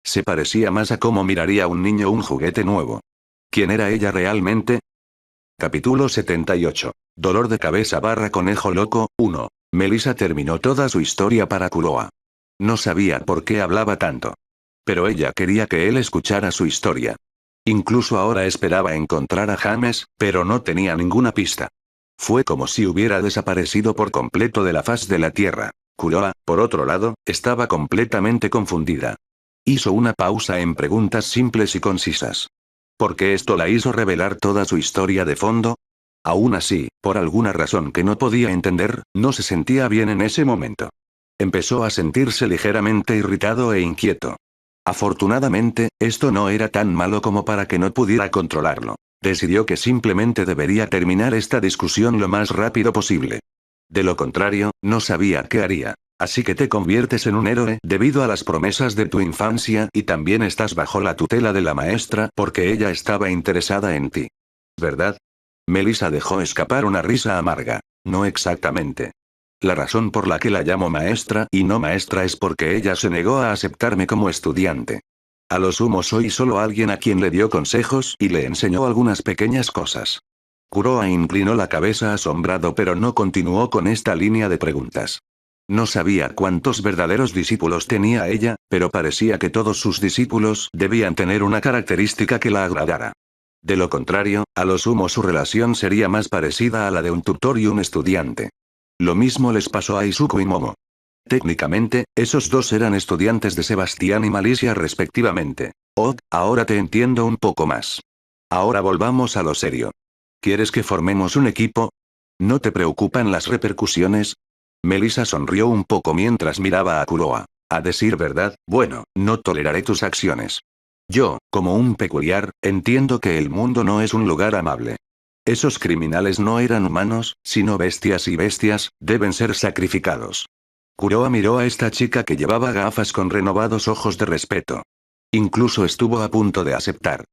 Se parecía más a cómo miraría un niño un juguete nuevo. ¿Quién era ella realmente? Capítulo 78. Dolor de cabeza / conejo loco, 1. Melissa terminó toda su historia para Kuroa. No sabía por qué hablaba tanto. Pero ella quería que él escuchara su historia. Incluso ahora esperaba encontrar a James, pero no tenía ninguna pista. Fue como si hubiera desaparecido por completo de la faz de la tierra. Kuroa, por otro lado, estaba completamente confundida. Hizo una pausa en preguntas simples y concisas. ¿Por qué esto la hizo revelar toda su historia de fondo? Aún así, por alguna razón que no podía entender, no se sentía bien en ese momento. Empezó a sentirse ligeramente irritado e inquieto. Afortunadamente, esto no era tan malo como para que no pudiera controlarlo. Decidió que simplemente debería terminar esta discusión lo más rápido posible. De lo contrario, no sabía qué haría. Así que te conviertes en un héroe debido a las promesas de tu infancia y también estás bajo la tutela de la maestra porque ella estaba interesada en ti. ¿Verdad? Melissa dejó escapar una risa amarga. No exactamente. La razón por la que la llamo maestra y no maestra es porque ella se negó a aceptarme como estudiante. A lo sumo soy solo alguien a quien le dio consejos y le enseñó algunas pequeñas cosas. Kuroa inclinó la cabeza asombrado pero no continuó con esta línea de preguntas. No sabía cuántos verdaderos discípulos tenía ella, pero parecía que todos sus discípulos debían tener una característica que la agradara. De lo contrario, a lo sumo su relación sería más parecida a la de un tutor y un estudiante. Lo mismo les pasó a Izuku y Momo. Técnicamente, esos dos eran estudiantes de Sebastián y Malicia respectivamente. Oh, ahora te entiendo un poco más. Ahora volvamos a lo serio. ¿Quieres que formemos un equipo? ¿No te preocupan las repercusiones? Melissa sonrió un poco mientras miraba a Kuroa. A decir verdad, bueno, no toleraré tus acciones. Yo, como un peculiar, entiendo que el mundo no es un lugar amable. Esos criminales no eran humanos, sino bestias y bestias, deben ser sacrificados. Kuroa miró a esta chica que llevaba gafas con renovados ojos de respeto. Incluso estuvo a punto de aceptar.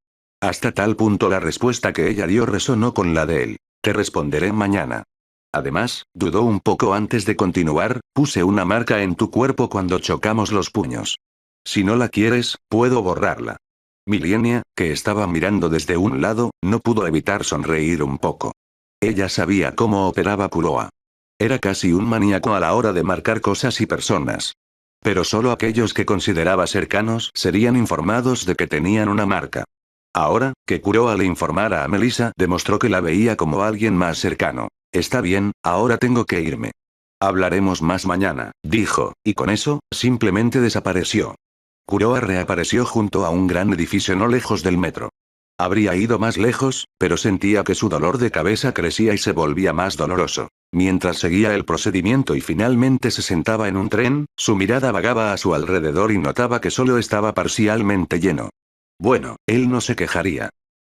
Hasta tal punto la respuesta que ella dio resonó con la de él. Te responderé mañana. Además, dudó un poco antes de continuar, puse una marca en tu cuerpo cuando chocamos los puños. Si no la quieres, puedo borrarla. Milenia, que estaba mirando desde un lado, no pudo evitar sonreír un poco. Ella sabía cómo operaba Kuroa. Era casi un maníaco a la hora de marcar cosas y personas. Pero solo aquellos que consideraba cercanos serían informados de que tenían una marca. Ahora, que Kuroa le informara a Melissa, demostró que la veía como alguien más cercano. Está bien, ahora tengo que irme. Hablaremos más mañana, dijo, y con eso, simplemente desapareció. Kuroa reapareció junto a un gran edificio no lejos del metro. Habría ido más lejos, pero sentía que su dolor de cabeza crecía y se volvía más doloroso. Mientras seguía el procedimiento y finalmente se sentaba en un tren, su mirada vagaba a su alrededor y notaba que solo estaba parcialmente lleno. Bueno, él no se quejaría.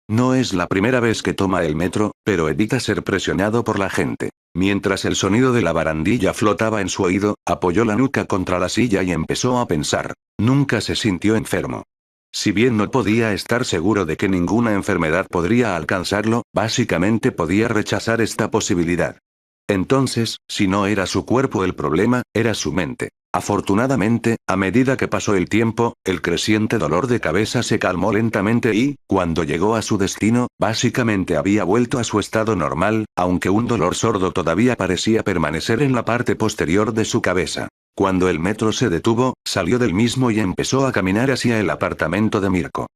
No es la primera vez que toma el metro, pero evita ser presionado por la gente. Mientras el sonido de la barandilla flotaba en su oído, apoyó la nuca contra la silla y empezó a pensar. Nunca se sintió enfermo. Si bien no podía estar seguro de que ninguna enfermedad podría alcanzarlo, básicamente podía rechazar esta posibilidad. Entonces, si no era su cuerpo el problema, era su mente. Afortunadamente, a medida que pasó el tiempo, el creciente dolor de cabeza se calmó lentamente y, cuando llegó a su destino, básicamente había vuelto a su estado normal, aunque un dolor sordo todavía parecía permanecer en la parte posterior de su cabeza. Cuando el metro se detuvo, salió del mismo y empezó a caminar hacia el apartamento de Mirko.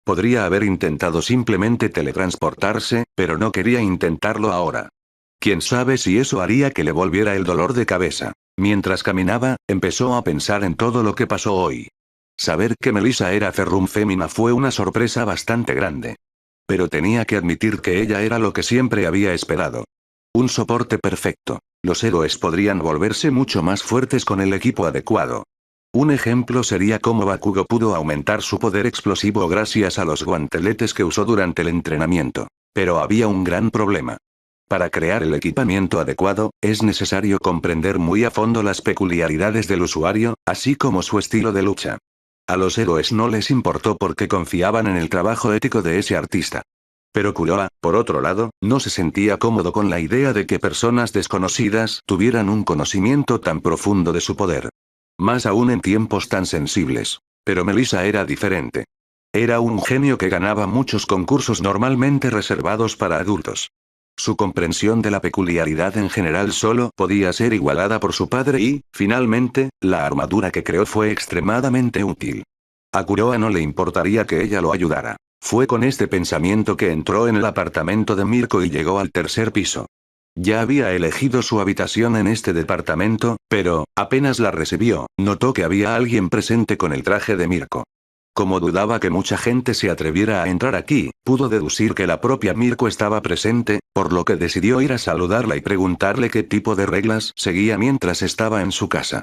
Podría haber intentado simplemente teletransportarse, pero no quería intentarlo ahora. Quién sabe si eso haría que le volviera el dolor de cabeza. Mientras caminaba, empezó a pensar en todo lo que pasó hoy. Saber que Melissa era Ferrum Femina fue una sorpresa bastante grande. Pero tenía que admitir que ella era lo que siempre había esperado. Un soporte perfecto. Los héroes podrían volverse mucho más fuertes con el equipo adecuado. Un ejemplo sería cómo Bakugo pudo aumentar su poder explosivo gracias a los guanteletes que usó durante el entrenamiento. Pero había un gran problema. Para crear el equipamiento adecuado, es necesario comprender muy a fondo las peculiaridades del usuario, así como su estilo de lucha. A los héroes no les importó porque confiaban en el trabajo ético de ese artista. Pero Kuroa, por otro lado, no se sentía cómodo con la idea de que personas desconocidas tuvieran un conocimiento tan profundo de su poder. Más aún en tiempos tan sensibles. Pero Melissa era diferente. Era un genio que ganaba muchos concursos normalmente reservados para adultos. Su comprensión de la peculiaridad en general solo podía ser igualada por su padre y, finalmente, la armadura que creó fue extremadamente útil. A Kuroa no le importaría que ella lo ayudara. Fue con este pensamiento que entró en el apartamento de Mirko y llegó al tercer piso. Ya había elegido su habitación en este departamento, pero, apenas la recibió, notó que había alguien presente con el traje de Mirko. Como dudaba que mucha gente se atreviera a entrar aquí, pudo deducir que la propia Mirko estaba presente, por lo que decidió ir a saludarla y preguntarle qué tipo de reglas seguía mientras estaba en su casa.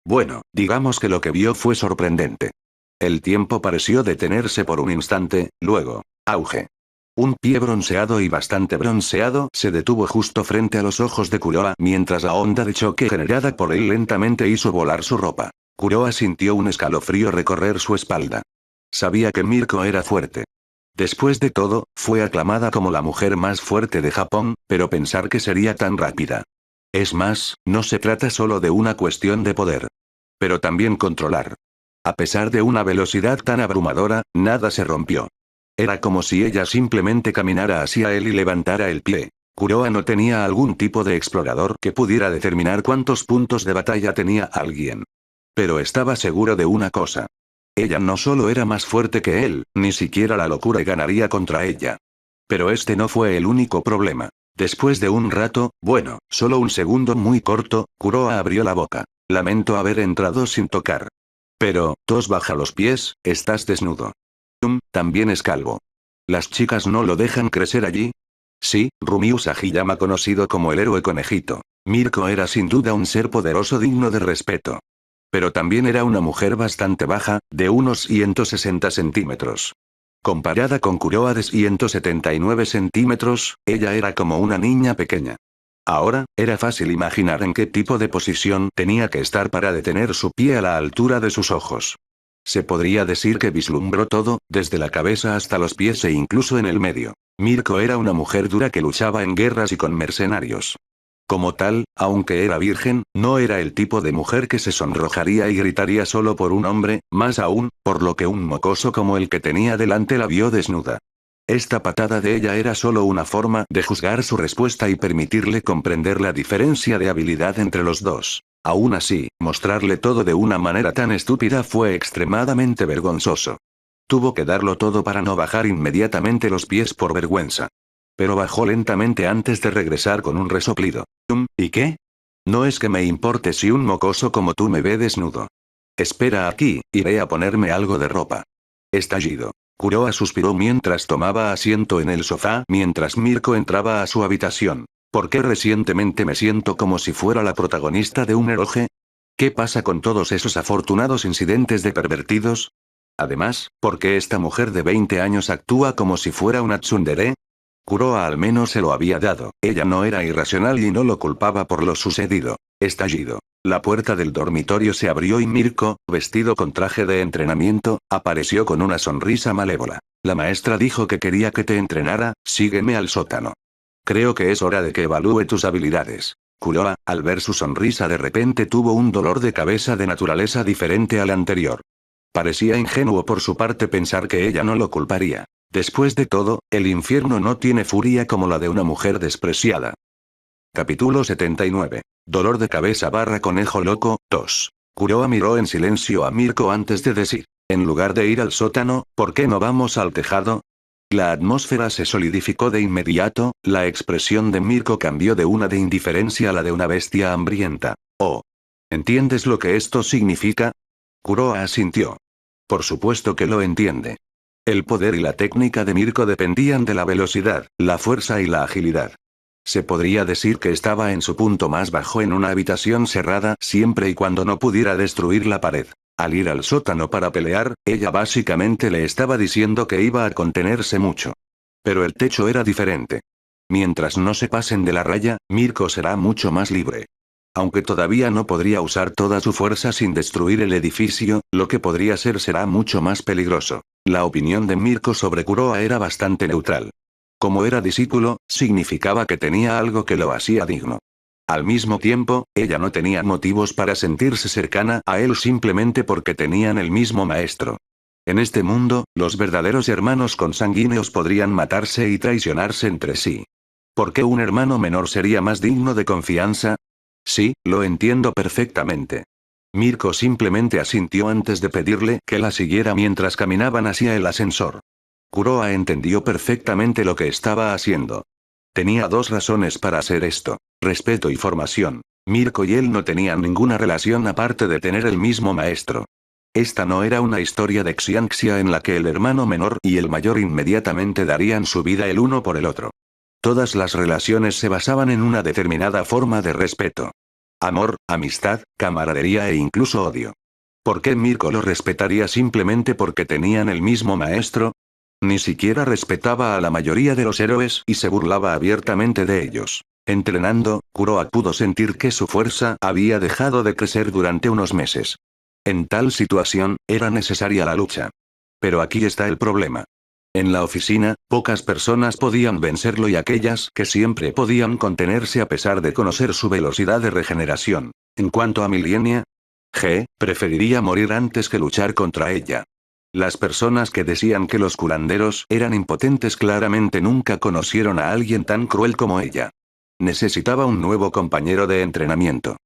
Bueno, digamos que lo que vio fue sorprendente. El tiempo pareció detenerse por un instante, luego, auge. Un pie bronceado y bastante bronceado se detuvo justo frente a los ojos de Kuroa mientras la onda de choque generada por él lentamente hizo volar su ropa. Kuroa sintió un escalofrío recorrer su espalda. Sabía que Mirko era fuerte. Después de todo, fue aclamada como la mujer más fuerte de Japón, pero pensar que sería tan rápida. Es más, no se trata solo de una cuestión de poder. Pero también controlar. A pesar de una velocidad tan abrumadora, nada se rompió. Era como si ella simplemente caminara hacia él y levantara el pie. Kuroa no tenía algún tipo de explorador que pudiera determinar cuántos puntos de batalla tenía alguien. Pero estaba seguro de una cosa. Ella no solo era más fuerte que él, ni siquiera la locura ganaría contra ella. Pero este no fue el único problema. Después de un rato, bueno, solo un segundo muy corto, Kuroa abrió la boca. Lamento haber entrado sin tocar. Pero, tos baja los pies, estás desnudo. También es calvo. ¿Las chicas no lo dejan crecer allí? Sí, Rumiu Sagiyama, conocido como el héroe conejito. Mirko era sin duda un ser poderoso digno de respeto. Pero también era una mujer bastante baja, de unos 160 centímetros. Comparada con Kuroa de 179 centímetros, ella era como una niña pequeña. Ahora, era fácil imaginar en qué tipo de posición tenía que estar para detener su pie a la altura de sus ojos. Se podría decir que vislumbró todo, desde la cabeza hasta los pies e incluso en el medio. Mirko era una mujer dura que luchaba en guerras y con mercenarios. Como tal, aunque era virgen, no era el tipo de mujer que se sonrojaría y gritaría solo por un hombre, más aún, por lo que un mocoso como el que tenía delante la vio desnuda. Esta patada de ella era solo una forma de juzgar su respuesta y permitirle comprender la diferencia de habilidad entre los dos. Aún así, mostrarle todo de una manera tan estúpida fue extremadamente vergonzoso. Tuvo que darlo todo para no bajar inmediatamente los pies por vergüenza. Pero bajó lentamente antes de regresar con un resoplido. ¿Y qué? No es que me importe si un mocoso como tú me ve desnudo. Espera aquí, iré a ponerme algo de ropa. Estallido. Kuroa suspiró mientras tomaba asiento en el sofá mientras Mirko entraba a su habitación. ¿Por qué recientemente me siento como si fuera la protagonista de un eroge? ¿Qué pasa con todos esos afortunados incidentes de pervertidos? Además, ¿por qué esta mujer de 20 años actúa como si fuera una tsundere? Kuroa al menos se lo había dado. Ella no era irracional y no lo culpaba por lo sucedido. Estallido. La puerta del dormitorio se abrió y Mirko, vestido con traje de entrenamiento, apareció con una sonrisa malévola. La maestra dijo que quería que te entrenara, sígueme al sótano. Creo que es hora de que evalúe tus habilidades. Kuroa, al ver su sonrisa, de repente tuvo un dolor de cabeza de naturaleza diferente al anterior. Parecía ingenuo por su parte pensar que ella no lo culparía. Después de todo, el infierno no tiene furia como la de una mujer despreciada. Capítulo 79. Dolor de cabeza / conejo loco, tos. Kuroa miró en silencio a Mirko antes de decir, en lugar de ir al sótano, ¿por qué no vamos al tejado? La atmósfera se solidificó de inmediato, la expresión de Mirko cambió de una de indiferencia a la de una bestia hambrienta. Oh. ¿Entiendes lo que esto significa? Kuroa asintió. Por supuesto que lo entiende. El poder y la técnica de Mirko dependían de la velocidad, la fuerza y la agilidad. Se podría decir que estaba en su punto más bajo en una habitación cerrada siempre y cuando no pudiera destruir la pared. Al ir al sótano para pelear, ella básicamente le estaba diciendo que iba a contenerse mucho. Pero el techo era diferente. Mientras no se pasen de la raya, Mirko será mucho más libre. Aunque todavía no podría usar toda su fuerza sin destruir el edificio, lo que podría ser será mucho más peligroso. La opinión de Mirko sobre Kuroa era bastante neutral. Como era discípulo, significaba que tenía algo que lo hacía digno. Al mismo tiempo, ella no tenía motivos para sentirse cercana a él simplemente porque tenían el mismo maestro. En este mundo, los verdaderos hermanos consanguíneos podrían matarse y traicionarse entre sí. ¿Por qué un hermano menor sería más digno de confianza? Sí, lo entiendo perfectamente. Mirko simplemente asintió antes de pedirle que la siguiera mientras caminaban hacia el ascensor. Kuroa entendió perfectamente lo que estaba haciendo. Tenía dos razones para hacer esto: respeto y formación. Mirko y él no tenían ninguna relación aparte de tener el mismo maestro. Esta no era una historia de Xianxia en la que el hermano menor y el mayor inmediatamente darían su vida el uno por el otro. Todas las relaciones se basaban en una determinada forma de respeto. Amor, amistad, camaradería e incluso odio. ¿Por qué Mirko lo respetaría simplemente porque tenían el mismo maestro? Ni siquiera respetaba a la mayoría de los héroes y se burlaba abiertamente de ellos. Entrenando, Kuroa pudo sentir que su fuerza había dejado de crecer durante unos meses. En tal situación, era necesaria la lucha. Pero aquí está el problema. En la oficina, pocas personas podían vencerlo y aquellas que siempre podían contenerse a pesar de conocer su velocidad de regeneración. En cuanto a Milenia, preferiría morir antes que luchar contra ella. Las personas que decían que los curanderos eran impotentes claramente nunca conocieron a alguien tan cruel como ella. Necesitaba un nuevo compañero de entrenamiento.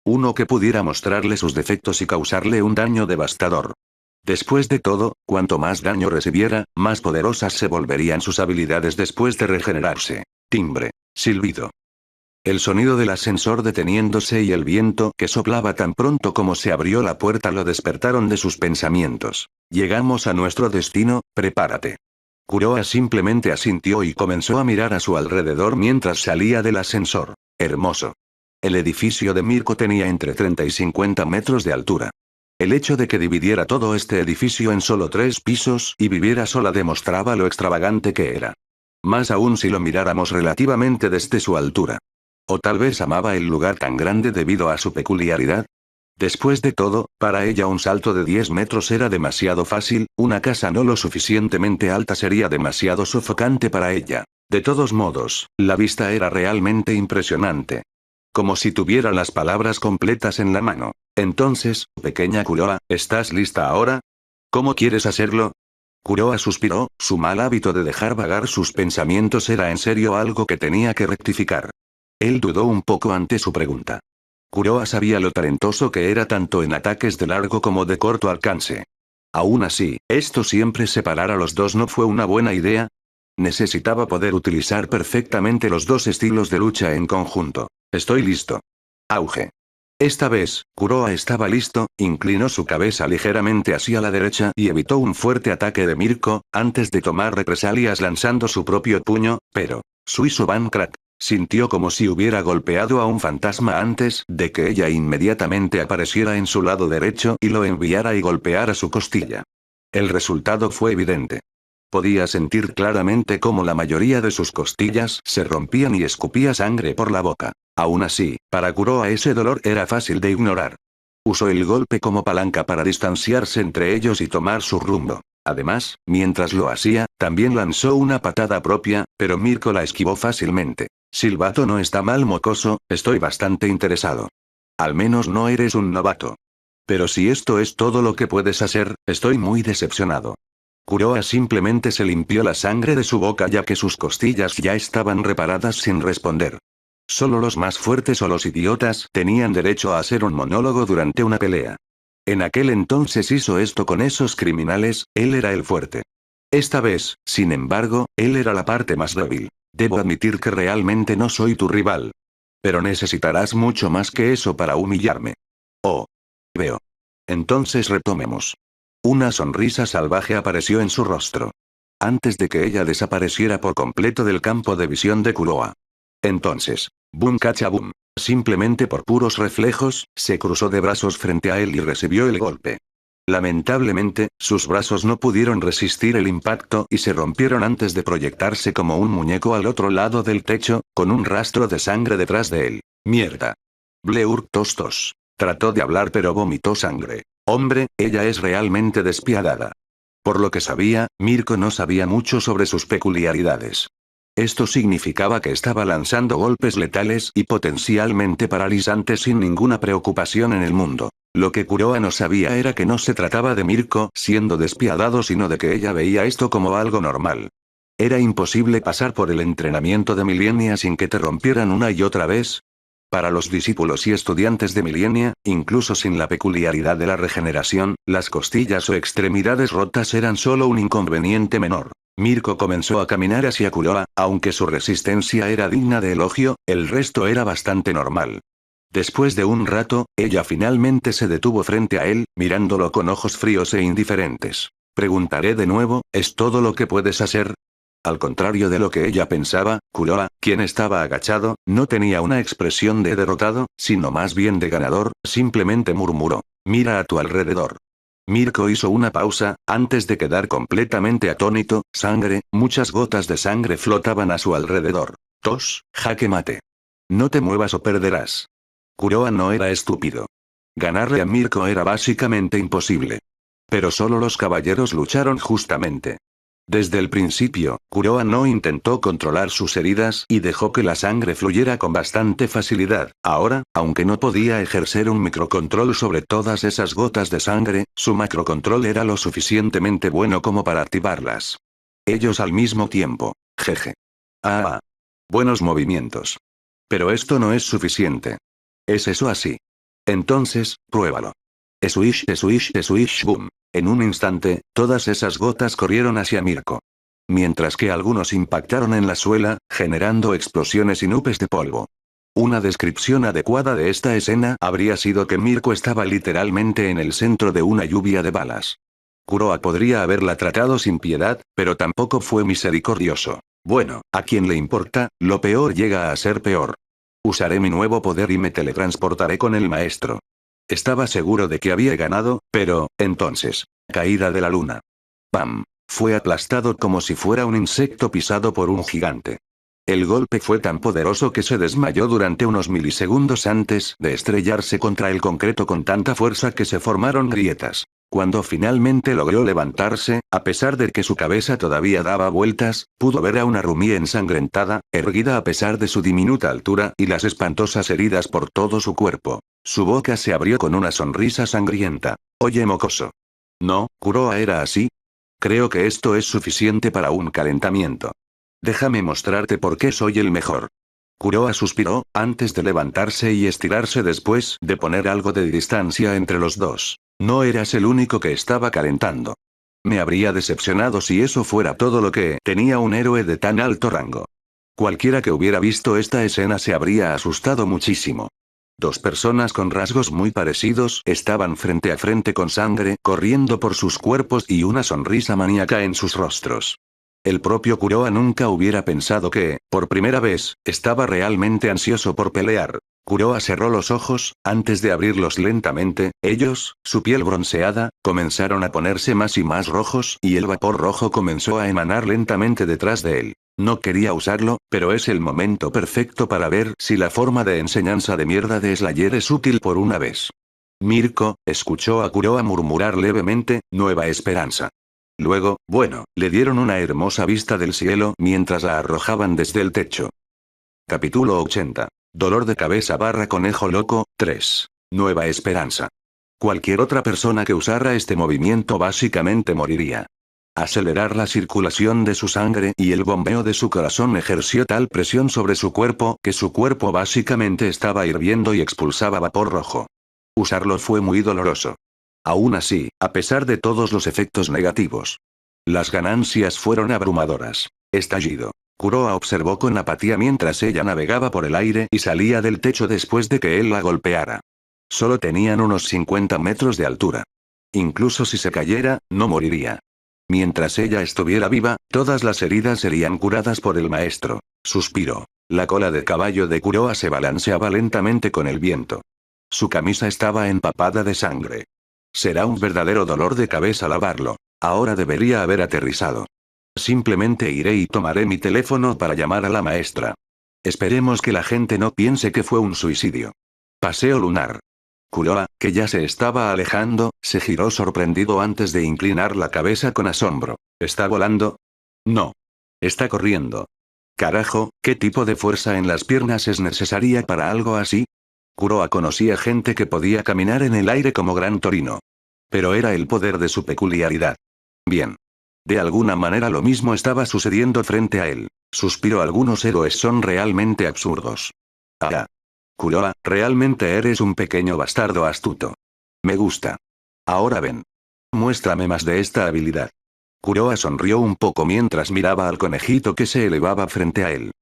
Uno que pudiera mostrarle sus defectos y causarle un daño devastador. Después de todo, cuanto más daño recibiera, más poderosas se volverían sus habilidades después de regenerarse. Timbre. Silbido. El sonido del ascensor deteniéndose y el viento que soplaba tan pronto como se abrió la puerta lo despertaron de sus pensamientos. Llegamos a nuestro destino, prepárate. Kuroa simplemente asintió y comenzó a mirar a su alrededor mientras salía del ascensor. Hermoso. El edificio de Mirko tenía entre 30 y 50 metros de altura. El hecho de que dividiera todo este edificio en solo 3 pisos y viviera sola demostraba lo extravagante que era. Más aún si lo miráramos relativamente desde su altura. O tal vez amaba el lugar tan grande debido a su peculiaridad. Después de todo, para ella un salto de 10 metros era demasiado fácil, una casa no lo suficientemente alta sería demasiado sofocante para ella. De todos modos, la vista era realmente impresionante. Como si tuviera las palabras completas en la mano. Entonces, pequeña Kuroa, ¿estás lista ahora? ¿Cómo quieres hacerlo? Kuroa suspiró, su mal hábito de dejar vagar sus pensamientos era en serio algo que tenía que rectificar. Él dudó un poco ante su pregunta. Kuroa sabía lo talentoso que era tanto en ataques de largo como de corto alcance. Aún así, esto siempre separar a los dos no fue una buena idea. Necesitaba poder utilizar perfectamente los dos estilos de lucha en conjunto. Estoy listo. Auge. Esta vez, Kuroa estaba listo, inclinó su cabeza ligeramente hacia la derecha y evitó un fuerte ataque de Mirko, antes de tomar represalias lanzando su propio puño, pero... Suizo Van Crack. Sintió como si hubiera golpeado a un fantasma antes de que ella inmediatamente apareciera en su lado derecho y lo enviara y golpeara su costilla. El resultado fue evidente. Podía sentir claramente cómo la mayoría de sus costillas se rompían y escupía sangre por la boca. Aún así, para Kuroa ese dolor era fácil de ignorar. Usó el golpe como palanca para distanciarse entre ellos y tomar su rumbo. Además, mientras lo hacía, también lanzó una patada propia, pero Mirko la esquivó fácilmente. Silbato no está mal, mocoso, estoy bastante interesado. Al menos no eres un novato. Pero si esto es todo lo que puedes hacer, estoy muy decepcionado. Kuroa simplemente se limpió la sangre de su boca ya que sus costillas ya estaban reparadas sin responder. Solo los más fuertes o los idiotas tenían derecho a hacer un monólogo durante una pelea. En aquel entonces hizo esto con esos criminales, él era el fuerte. Esta vez, sin embargo, él era la parte más débil. Debo admitir que realmente no soy tu rival. Pero necesitarás mucho más que eso para humillarme. Oh. Veo. Entonces retomemos. Una sonrisa salvaje apareció en su rostro. Antes de que ella desapareciera por completo del campo de visión de Kuroa. Entonces, boom cacha boom. Simplemente por puros reflejos, se cruzó de brazos frente a él y recibió el golpe. Lamentablemente, sus brazos no pudieron resistir el impacto y se rompieron antes de proyectarse como un muñeco al otro lado del techo, con un rastro de sangre detrás de él. Mierda. Bleur tostos. Trató de hablar pero vomitó sangre. Hombre, ella es realmente despiadada. Por lo que sabía, Mirko no sabía mucho sobre sus peculiaridades. Esto significaba que estaba lanzando golpes letales y potencialmente paralizantes sin ninguna preocupación en el mundo. Lo que Kuroa no sabía era que no se trataba de Mirko siendo despiadado, sino de que ella veía esto como algo normal. Era imposible pasar por el entrenamiento de Millennia sin que te rompieran una y otra vez. Para los discípulos y estudiantes de Millennia, incluso sin la peculiaridad de la regeneración, las costillas o extremidades rotas eran solo un inconveniente menor. Mirko comenzó a caminar hacia Kuroa, aunque su resistencia era digna de elogio, el resto era bastante normal. Después de un rato, ella finalmente se detuvo frente a él, mirándolo con ojos fríos e indiferentes. Preguntaré de nuevo, ¿es todo lo que puedes hacer? Al contrario de lo que ella pensaba, Kuroa, quien estaba agachado, no tenía una expresión de derrotado, sino más bien de ganador, simplemente murmuró. Mira a tu alrededor. Mirko hizo una pausa, antes de quedar completamente atónito, sangre, muchas gotas de sangre flotaban a su alrededor. Tos, jaque mate. No te muevas o perderás. Kuroa no era estúpido. Ganarle a Mirko era básicamente imposible. Pero solo los caballeros lucharon justamente. Desde el principio, Kuroa no intentó controlar sus heridas y dejó que la sangre fluyera con bastante facilidad. Ahora, aunque no podía ejercer un microcontrol sobre todas esas gotas de sangre, su macrocontrol era lo suficientemente bueno como para activarlas. Ellos al mismo tiempo. Jeje. Ah. Buenos movimientos. Pero esto no es suficiente. ¿Es eso así? Entonces, pruébalo. Swish, swish, swish, boom. En un instante, todas esas gotas corrieron hacia Mirko. Mientras que algunos impactaron en la suela, generando explosiones y nubes de polvo. Una descripción adecuada de esta escena habría sido que Mirko estaba literalmente en el centro de una lluvia de balas. Kuroa podría haberla tratado sin piedad, pero tampoco fue misericordioso. Bueno, ¿a quién le importa? Lo peor llega a ser peor. Usaré mi nuevo poder y me teletransportaré con el maestro. Estaba seguro de que había ganado, pero, entonces, caída de la luna. ¡Pam! Fue aplastado como si fuera un insecto pisado por un gigante. El golpe fue tan poderoso que se desmayó durante unos milisegundos antes de estrellarse contra el concreto con tanta fuerza que se formaron grietas. Cuando finalmente logró levantarse, a pesar de que su cabeza todavía daba vueltas, pudo ver a una Rumi ensangrentada, erguida a pesar de su diminuta altura y las espantosas heridas por todo su cuerpo. Su boca se abrió con una sonrisa sangrienta. Oye, mocoso. No, Kuroa era así. Creo que esto es suficiente para un calentamiento. Déjame mostrarte por qué soy el mejor. Kuroa suspiró, antes de levantarse y estirarse después de poner algo de distancia entre los dos. No eras el único que estaba calentando. Me habría decepcionado si eso fuera todo lo que tenía un héroe de tan alto rango. Cualquiera que hubiera visto esta escena se habría asustado muchísimo. Dos personas con rasgos muy parecidos estaban frente a frente con sangre corriendo por sus cuerpos y una sonrisa maníaca en sus rostros. El propio Kuroa nunca hubiera pensado que, por primera vez, estaba realmente ansioso por pelear. Kuroa cerró los ojos, antes de abrirlos lentamente, ellos, su piel bronceada, comenzaron a ponerse más y más rojos y el vapor rojo comenzó a emanar lentamente detrás de él. No quería usarlo, pero es el momento perfecto para ver si la forma de enseñanza de mierda de Slayer es útil por una vez. Mirko, escuchó a Kuroa murmurar levemente, nueva esperanza. Luego, bueno, le dieron una hermosa vista del cielo mientras la arrojaban desde el techo. Capítulo 80. Dolor de cabeza / conejo loco, 3. Nueva esperanza. Cualquier otra persona que usara este movimiento básicamente moriría. Acelerar la circulación de su sangre y el bombeo de su corazón ejerció tal presión sobre su cuerpo que su cuerpo básicamente estaba hirviendo y expulsaba vapor rojo. Usarlo fue muy doloroso. Aún así, a pesar de todos los efectos negativos, las ganancias fueron abrumadoras. Estallido. Kuroa observó con apatía mientras ella navegaba por el aire y salía del techo después de que él la golpeara. Solo tenían unos 50 metros de altura. Incluso si se cayera, no moriría. Mientras ella estuviera viva, todas las heridas serían curadas por el maestro. Suspiró. La cola de caballo de Kuroa se balanceaba lentamente con el viento. Su camisa estaba empapada de sangre. Será un verdadero dolor de cabeza lavarlo. Ahora debería haber aterrizado. Simplemente iré y tomaré mi teléfono para llamar a la maestra. Esperemos que la gente no piense que fue un suicidio. Paseo lunar. Kuroa, que ya se estaba alejando, se giró sorprendido antes de inclinar la cabeza con asombro. ¿Está volando? No. Está corriendo. Carajo, ¿qué tipo de fuerza en las piernas es necesaria para algo así? Kuroa conocía gente que podía caminar en el aire como Gran Torino. Pero era el poder de su peculiaridad. Bien. De alguna manera lo mismo estaba sucediendo frente a él. Suspiró. Algunos héroes son realmente absurdos. Ah. Kuroa, realmente eres un pequeño bastardo astuto. Me gusta. Ahora ven. Muéstrame más de esta habilidad. Kuroa sonrió un poco mientras miraba al conejito que se elevaba frente a él.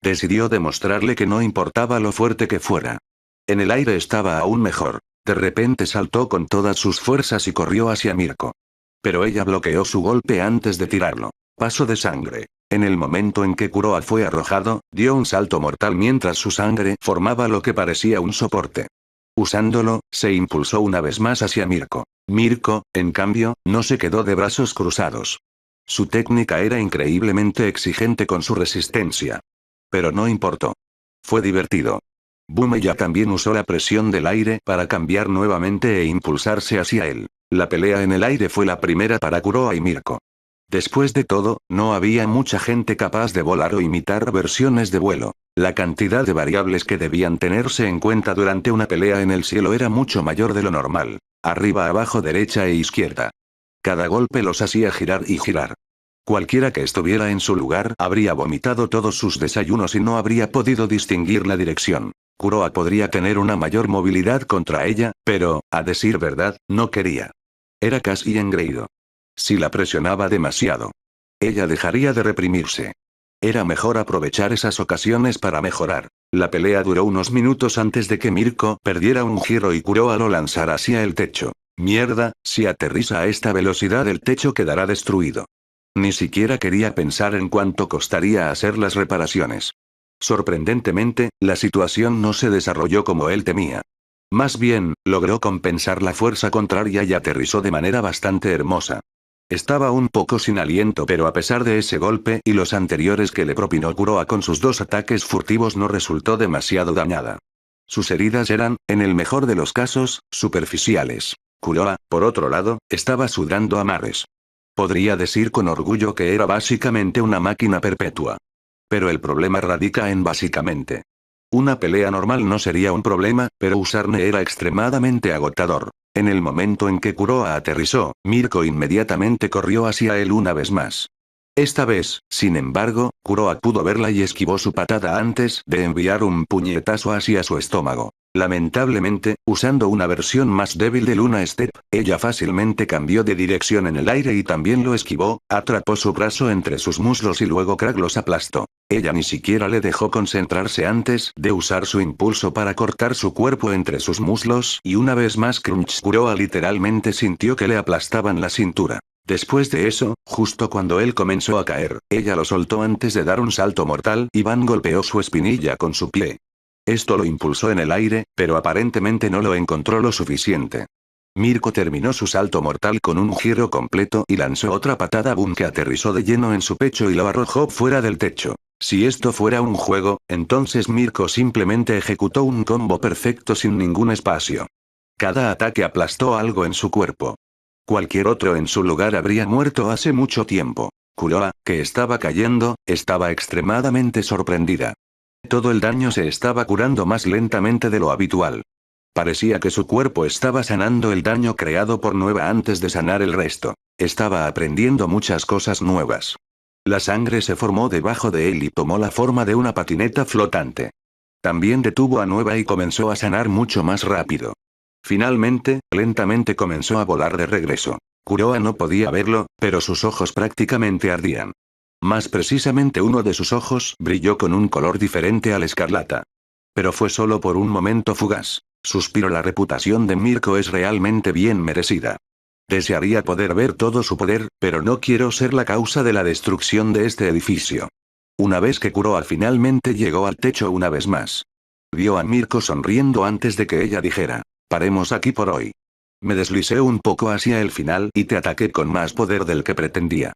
Decidió demostrarle que no importaba lo fuerte que fuera. En el aire estaba aún mejor. De repente saltó con todas sus fuerzas y corrió hacia Mirko. Pero ella bloqueó su golpe antes de tirarlo. Paso de sangre. En el momento en que Kuroa fue arrojado, dio un salto mortal mientras su sangre formaba lo que parecía un soporte. Usándolo, se impulsó una vez más hacia Mirko. Mirko, en cambio, no se quedó de brazos cruzados. Su técnica era increíblemente exigente con su resistencia. Pero no importó. Fue divertido. Bumeya también usó la presión del aire para cambiar nuevamente e impulsarse hacia él. La pelea en el aire fue la primera para Kuroa y Mirko. Después de todo, no había mucha gente capaz de volar o imitar versiones de vuelo. La cantidad de variables que debían tenerse en cuenta durante una pelea en el cielo era mucho mayor de lo normal. Arriba, abajo, derecha e izquierda. Cada golpe los hacía girar y girar. Cualquiera que estuviera en su lugar habría vomitado todos sus desayunos y no habría podido distinguir la dirección. Kuroa podría tener una mayor movilidad contra ella, pero, a decir verdad, no quería. Era casi engreído. Si la presionaba demasiado, ella dejaría de reprimirse. Era mejor aprovechar esas ocasiones para mejorar. La pelea duró unos minutos antes de que Mirko perdiera un giro y Kuroa lo lanzara hacia el techo. Mierda, si aterriza a esta velocidad el techo quedará destruido. Ni siquiera quería pensar en cuánto costaría hacer las reparaciones. Sorprendentemente, la situación no se desarrolló como él temía. Más bien, logró compensar la fuerza contraria y aterrizó de manera bastante hermosa. Estaba un poco sin aliento, pero a pesar de ese golpe y los anteriores que le propinó Kuroa con sus 2 ataques furtivos, no resultó demasiado dañada. Sus heridas eran, en el mejor de los casos, superficiales. Kuroa, por otro lado, estaba sudando a mares. Podría decir con orgullo que era básicamente una máquina perpetua. Pero el problema radica en básicamente. Una pelea normal no sería un problema, pero usarne era extremadamente agotador. En el momento en que Kuroa aterrizó, Mirko inmediatamente corrió hacia él una vez más. Esta vez, sin embargo, Kuroa pudo verla y esquivó su patada antes de enviar un puñetazo hacia su estómago. Lamentablemente, usando una versión más débil de Luna Step, ella fácilmente cambió de dirección en el aire y también lo esquivó, atrapó su brazo entre sus muslos y luego Krag los aplastó. Ella ni siquiera le dejó concentrarse antes de usar su impulso para cortar su cuerpo entre sus muslos y una vez más Crunch Kuroa literalmente sintió que le aplastaban la cintura. Después de eso, justo cuando él comenzó a caer, ella lo soltó antes de dar un salto mortal y Van golpeó su espinilla con su pie. Esto lo impulsó en el aire, pero aparentemente no lo encontró lo suficiente. Mirko terminó su salto mortal con un giro completo y lanzó otra patada boom que aterrizó de lleno en su pecho y lo arrojó fuera del techo. Si esto fuera un juego, entonces Mirko simplemente ejecutó un combo perfecto sin ningún espacio. Cada ataque aplastó algo en su cuerpo. Cualquier otro en su lugar habría muerto hace mucho tiempo. Kuroa, que estaba cayendo, estaba extremadamente sorprendida. Todo el daño se estaba curando más lentamente de lo habitual. Parecía que su cuerpo estaba sanando el daño creado por Nueva antes de sanar el resto. Estaba aprendiendo muchas cosas nuevas. La sangre se formó debajo de él y tomó la forma de una patineta flotante. También detuvo a Nueva y comenzó a sanar mucho más rápido. Finalmente, lentamente comenzó a volar de regreso. Kuroa no podía verlo, pero sus ojos prácticamente ardían. Más precisamente uno de sus ojos brilló con un color diferente al escarlata. Pero fue solo por un momento fugaz. Suspiro, la reputación de Mirko es realmente bien merecida. Desearía poder ver todo su poder, pero no quiero ser la causa de la destrucción de este edificio. Una vez que Kuroa finalmente llegó al techo una vez más. Vio a Mirko sonriendo antes de que ella dijera: paremos aquí por hoy. Me deslicé un poco hacia el final y te ataqué con más poder del que pretendía.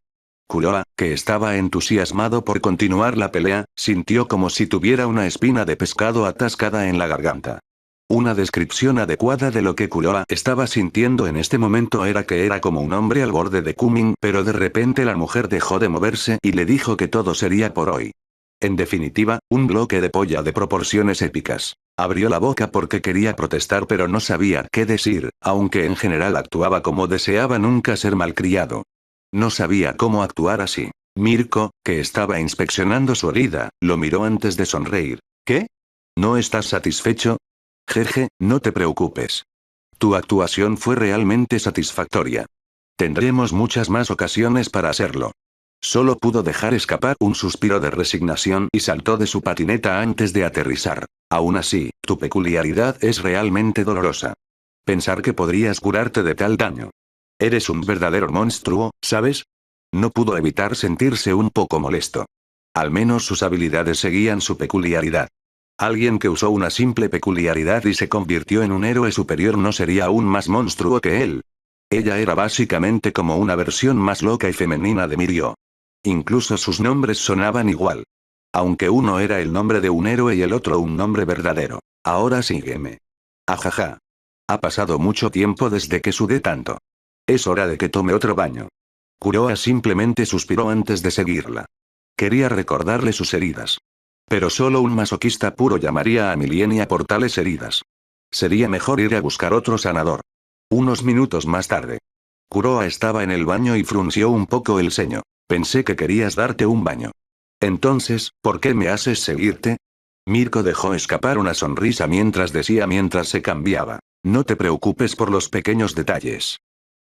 Kuroa, que estaba entusiasmado por continuar la pelea, sintió como si tuviera una espina de pescado atascada en la garganta. Una descripción adecuada de lo que Kuroa estaba sintiendo en este momento era que era como un hombre al borde de coming, pero de repente la mujer dejó de moverse y le dijo que todo sería por hoy. En definitiva, un bloque de polla de proporciones épicas. Abrió la boca porque quería protestar pero no sabía qué decir, aunque en general actuaba como deseaba nunca ser malcriado. No sabía cómo actuar así. Mirko, que estaba inspeccionando su herida, lo miró antes de sonreír. ¿Qué? ¿No estás satisfecho? Jeje, no te preocupes. Tu actuación fue realmente satisfactoria. Tendremos muchas más ocasiones para hacerlo. Solo pudo dejar escapar un suspiro de resignación y saltó de su patineta antes de aterrizar. Aún así, tu peculiaridad es realmente dolorosa. Pensar que podrías curarte de tal daño. Eres un verdadero monstruo, ¿sabes? No pudo evitar sentirse un poco molesto. Al menos sus habilidades seguían su peculiaridad. Alguien que usó una simple peculiaridad y se convirtió en un héroe superior no sería aún más monstruo que él. Ella era básicamente como una versión más loca y femenina de Mirio. Incluso sus nombres sonaban igual. Aunque uno era el nombre de un héroe y el otro un nombre verdadero. Ahora sígueme. Ajaja. Ha pasado mucho tiempo desde que sudé tanto. Es hora de que tome otro baño. Kuroa simplemente suspiró antes de seguirla. Quería recordarle sus heridas. Pero solo un masoquista puro llamaría a Milenia por tales heridas. Sería mejor ir a buscar otro sanador. Unos minutos más tarde. Kuroa estaba en el baño y frunció un poco el ceño. Pensé que querías darte un baño. Entonces, ¿por qué me haces seguirte? Mirko dejó escapar una sonrisa mientras decía mientras se cambiaba. No te preocupes por los pequeños detalles.